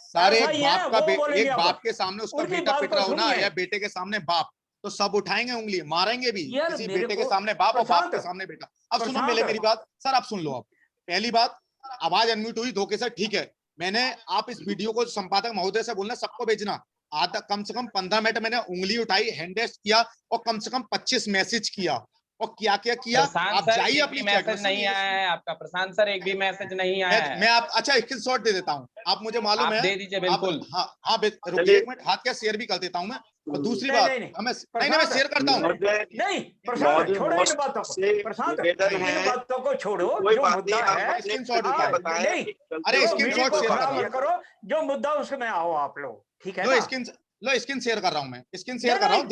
सारे एक बाप के सामने उसका बेटा पिट रहा हो ना, या बेटे के सामने बाप, तो सब उठाएंगे उंगली, मारेंगे भी, किसी बेटे के सामने बाप और बाप के सामने बेटा। अब सुनो मेरी बात सर, अब सुन लो आप। पहली बात, आवाज अनम्यूट हुई धोखे से, ठीक है, मैंने आप इस वीडियो को संपादक महोदय से बोलना सबको भेजना, आधा कम से कम 15 मिनट मैंने उंगली उठाई, हैंड रेस्ट किया और कम से कम 25 मैसेज किया, और क्या किया आप जाइए अपनी मैसेज नहीं आया है आपका प्रशांत सर, एक भी मैसेज नहीं आया है। मैं आप अच्छा स्क्रीनशॉट दे देता हूँ, आप मुझे मालूम है, दे दीजिए बिल्कुल। हाँ रुकिए एक मिनट, हाथ क्या शेयर भी कर देता हूँ मैं। और दूसरी बात, मैं शेयर करता हूँ। नहीं प्रशांत, छोड़ो इन बातों को, प्रशांत इन बातों को छोड़ो, जो मुद्दा है स्क्रीनशॉट नहीं, अरे स्क्रीनशॉट शेयर करो, जो मुद्दा उसमें आओ आप लोग, ठीक है? लो स्क्रीन शेयर कर रहा हूँ मैं, स्क्रीन शेयर कर रहा हूँ,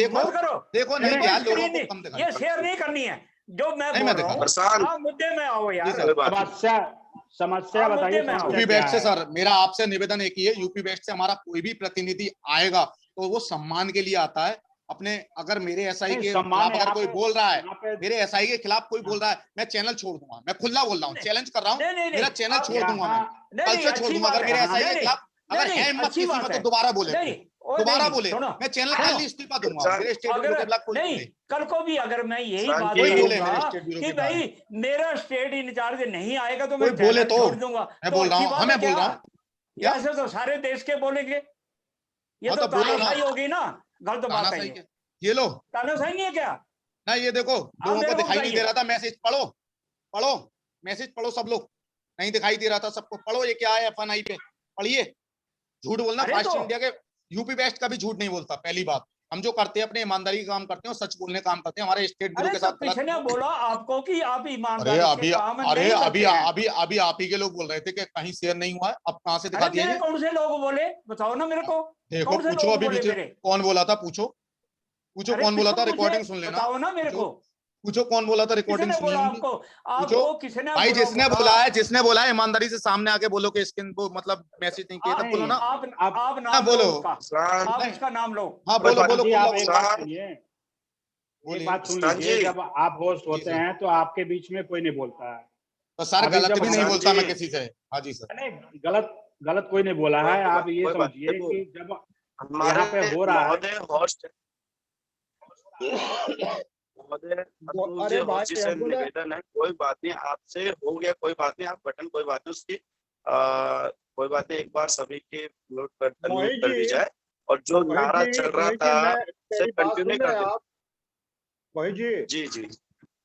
देखो नहीं यार, लोगों को कम दिखाना, ये शेयर नहीं करनी है, जो मैं बोल रहा हूँ आप मुद्दे में आओ यार, समस्या बताइए। यूपी बेस्ट से सर मेरा आपसे निवेदन एक ही है, यूपी बेस्ट से हमारा कोई भी प्रतिनिधि आएगा तो वो सम्मान के लिए आता है अपने, अगर मेरे एसआई के खिलाफ अगर कोई बोल रहा है, मेरे एसआई के खिलाफ कोई बोल रहा है, मैं चैनल छोड़ दूंगा, मैं खुला बोल रहा हूँ, चैलेंज कर रहा हूँ, मेरा चैनल छोड़ दूंगा, मैं कल से छोड़ दूंगा, अगर मेरे एसआई के खिलाफ अगर है हिम्मत किसी में तो दोबारा बोले, मैं चैनल खाली इस्तीफा दूंगा, मेरे स्टेट ब्यूरो के खिलाफ कोई नहीं, कल को भी अगर मैं यही बात बोलूंगा कि भाई मेरा स्टेट इंचार्ज नहीं आएगा तो मैं बोले तो छोड़ दूंगा, मैं बोल रहा हूँ, हमें बोल रहा हूँ, ऐसे तो सारे देश के बोलेंगे, ये तो तानाशाही होगी ना, गलत बात है ये लो, तानाशाही नहीं है क्या? ना ये देखो लोगों को दिखाई नहीं दे रहा था, मैसेज पढ़ो मैसेज पढ़ो, सब लोग नहीं दिखाई दे रहा था सबको, पढ़ो ये क्या है एफएनआई पे, पढ़िए, झूठ बोलना फास्ट इंडिया के यूपी बेस्ट का भी झूठ नहीं बोलता, पहली बात, हम जो करते हैं अपने ईमानदारी का काम करते हैं और सच बोलने का काम करते हैं। हमारे स्टेट ब्यूरो अरे के तो साथ किसने बोला आपको कि आप अरे ईमानदारी अभी से काम अरे नहीं अभी करते हैं? अभी अभी आप ही के लोग बोल रहे थे कि कहीं शेयर नहीं हुआ है, अब कहाँ से दिखा अरे दिया मेरे ये? कौन से लोग बोले, बताओ ना मेरे को। देखो कौन से पूछो लोग अभी बोले पीछे मेरे? कौन बोला था, पूछो पूछो अरे कौन बोला था, पूछो मुझे, रिकॉर्डिंग सुन लेना। बताओ ना मेरे पूछो को। पूछो कौन बोला था, रिकॉर्डिंग किसने सुनिए बोला उनकी। आपको? पूछो आपको किसने भाई, जिसने बोला है, जिसने बोला है ईमानदारी से सामने आके बोलो कि इसके वो मतलब मैसेज नहीं किया, तब बोलो ना। आप ना नाम लो बोलो, उसका, आप नहीं। उसका नाम लो। हाँ बोलो बोलो जी, खुला आप एक बोलो। बात सुनिए, एक बात सुन लीजिए। जब आप होस्ट होते हैं तो आपके बीच में कोई नहीं बोलता है। तो सर अभी गलत जब भी नहीं हम- बोलता मैं किसी से। हाँ जी सर। नहीं, गलत कोई नहीं बोला है। आप ये कोई बात समझिए देखो, कि जब हमारे यहाँ पे हो रहा है, महोदय होस्ट महोदय अतुल जी, अरे भाई होस्ट जी से हमको ना निवेदन है, कोई बात नहीं, आपसे हो गया, कोई बात नहीं, आप बटन कोई बात नहीं उसकी, कोई बात नहीं, एक बार सभी के म्यूट कर अनम्यूट कर दी जाए, और जो नारा चल रहा था उसे मेरी बात कंटिन्यू सुन रहे कर हैं दे। आप? वही जी जी जी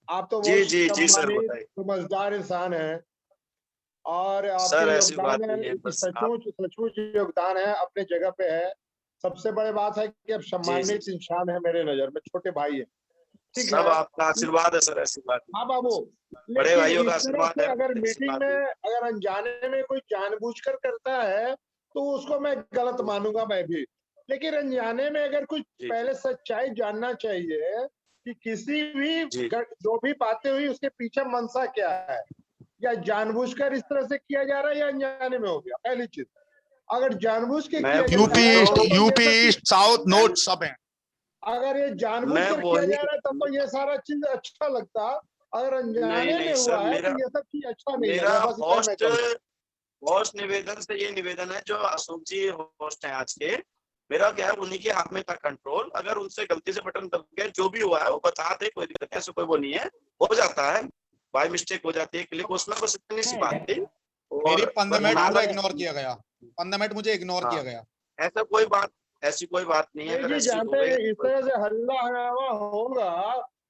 आप तो जी बहुत जी जी सर, सम्मानित बताइए समझदार इंसान हैं और सर। आपके ऐसी बात योगदान नहीं है, है, बस आप सचमुच योगदान है, अपने जगह पे है। सबसे बड़ी बात है कि आप सम्मानित इंसान है मेरे नजर में, छोटे भाई है, ठीक सब है। आपका आशीर्वाद है सर, ऐसी बात नहीं। हाँ बाबू, बड़े लेकिन भाइयों का इस तरह आशीर्वाद से है, अगर ऐसी मीटिंग बात में नहीं। अगर अनजाने में कोई जानबूझकर करता है तो उसको मैं गलत मानूंगा मैं भी। लेकिन अनजाने में अगर कुछ पहले सच्चाई जानना चाहिए कि किसी भी जो भी बातें हुई उसके पीछे मंशा क्या है, या जानबूझकर इस तरह से किया जा रहा है या अनजाने में हो गया। पहली चीज, अगर जानबूझ के किया जा यूपी रहा है ईस्ट, तो यूपी ये सब ईस्ट, साउथ, नॉर्थ सब है। अगर ये जानबूझकर किया जा रहा है तब तो ये सारा चीज अच्छा लगता, अगर अनजाने में हुआ है तो ये सब चीज अच्छा नहीं मेरा लगा। बस इतना मैं कहूँगा। होस्ट निवेदन से ये निवेदन है, जो अशोक जी होस्ट हैं आज के, मेरा क्या है, उन्हीं के हाथ में था कंट्रोल। अगर उनसे गलती से बटन दब गया, जो भी हुआ है वो बता दे, कोई दिक्कत नहीं, ऐसा कोई वो नहीं है, हो जाता है, बाय मिस्टेक हो जाती है, क्लिक, उसमें कुछ इतनी सी बात थी। मेरी 15 मिनट पूरा इग्नोर किया गया, 15 मिनट मुझे इग्नोर किया गया। ऐसा कोई बात, ऐसी कोई बात नहीं है। नहीं अगर जी, ऐसी हो जानते हैं गई इस तरह से हल्ला हंगामा होगा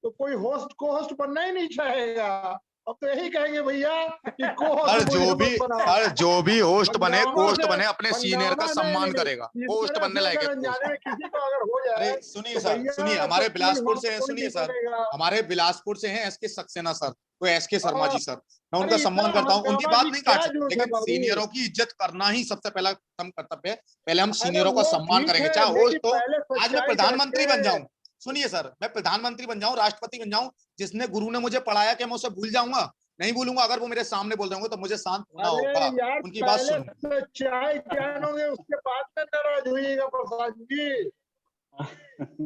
तो कोई होस्ट को होस्ट बनना ही नहीं चाहेगा। अब तो यही कहेंगे भैया कि को सर जो भी होस्ट बने, कोस्ट बने, अपने सीनियर का सम्मान करेगा। होस्ट बनने लायक है अनजाने में किसी को अगर हो जाए। अरे सुनिए सर, सुनिए, हमारे बिलासपुर से हैं, सुनिए सर, हमारे बिलासपुर से हैं एसके सक्सेना सर, तो एसके शर्मा जी सर, मैं उनका सम्मान करता हूँ, उनकी बात नहीं काट सकता, लेकिन सीनियरों की इज्जत करना ही सबसे पहला हम कर्तव्य है। पहले हम सीनियरों का सम्मान करेंगे, चाहे होस्ट हो। आज मैं प्रधानमंत्री बन जाऊं, सुनिए सर, मैं प्रधानमंत्री बन जाऊं, राष्ट्रपति बन जाऊं, जिसने गुरु ने मुझे पढ़ाया कि मैं उसे भूल जाऊंगा? नहीं भूलूंगा। अगर वो मेरे सामने बोल रहे होंगे तो मुझे शांत होना होगा, उनकी बात सुनो। सच्चाई जानोगे उसके बाद में नाराज होइएगा प्रसाद जी।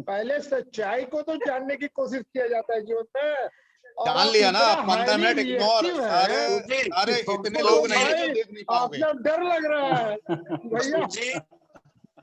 पहले सच्चाई को तो जानने की कोशिश किया जाता है जीवन में। जान लिया ना, 15 मिनट इग्नोर। अरे इतने लोग नहीं है जो देख नहीं पाओगे। आपको डर लग रहा है भैया,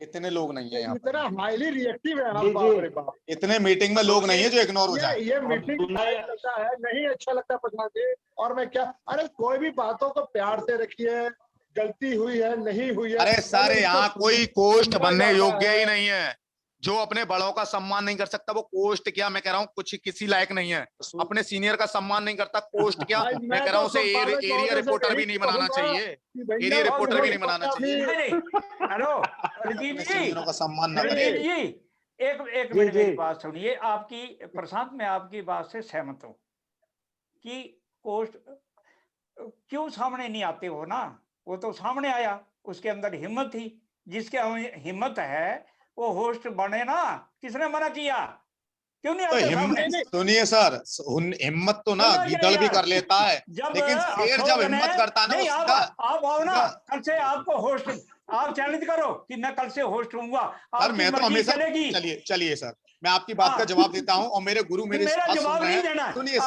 इतने लोग नहीं है यहाँ, इतना हाईली रिएक्टिव है आप। बाप रे बाप, इतने मीटिंग में लोग नहीं है जो इग्नोर हो जाए। ये मीटिंग लगता है नहीं अच्छा लगता प्रसाद जी। और मैं क्या, अरे कोई भी बातों को प्यार से रखिए, गलती हुई है नहीं हुई है। अरे सर, यहाँ कोई कोस्ट बनने योग्य ही नहीं है। जो अपने बड़ों का सम्मान नहीं कर सकता वो कोस्ट क्या, मैं कह रहा हूँ कुछ किसी लायक नहीं है। अपने सीनियर का सम्मान नहीं करता, कोस्ट क्या, मैं कह रहा हूँ उसे एरिया रिपोर्टर भी नहीं बनाना चाहिए, एरिया रिपोर्टर भी नहीं बनाना चाहिए। हेलो रजीव जी, सीनियरों का सम्मान न रजीव करें। जी, एक मिनट मेरी बात सुनिए। आपकी प्रशांत, मैं आपकी बात से सहमत हूँ कि कोस्ट क्यों सामने नहीं आते हो ना, वो तो सामने आया, उसके अंदर हिम्मत थी। जिसके हिम्मत है वो होस्ट बने ना, किसने मना किया? क्यों नहीं आते सामने? सुनिए सर, हिम्मत तो ना गीदड़ भी कर लेता है, लेकिन शेर जब हिम्मत करता है ना, आप आओ ना, कल से आपको होस्ट, आप चैलेंज करो कि मैं कल से होस्ट हूँगा। सर मैं तो हमेशा, चलिए सर, मैं आपकी बात का जवाब देता हूँ और मेरे गुरु मेरे जवाब नहीं देना। सुनिए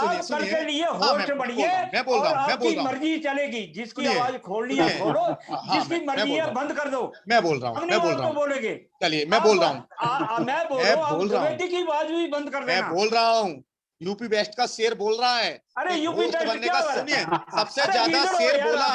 के लिए होस्ट बनिए, मैं बोल रहा हूँ, आपकी मर्जी चलेगी। जिसकी आवाज खोलनी है खोलो, जिसकी मर्जी है बंद कर दो। मैं बोल रहा हूँ, बोलेंगे। चलिए मैं बोल रहा हूँ, मैं बोल रहा हूँ की आवाज भी बंद कर देना। मैं बोल रहा हूँ, यूपी वेस्ट का शेर बोल रहा है। अरे यूपी वेस्ट बनने का, सुनिए, सबसे ज्यादा शेर बोला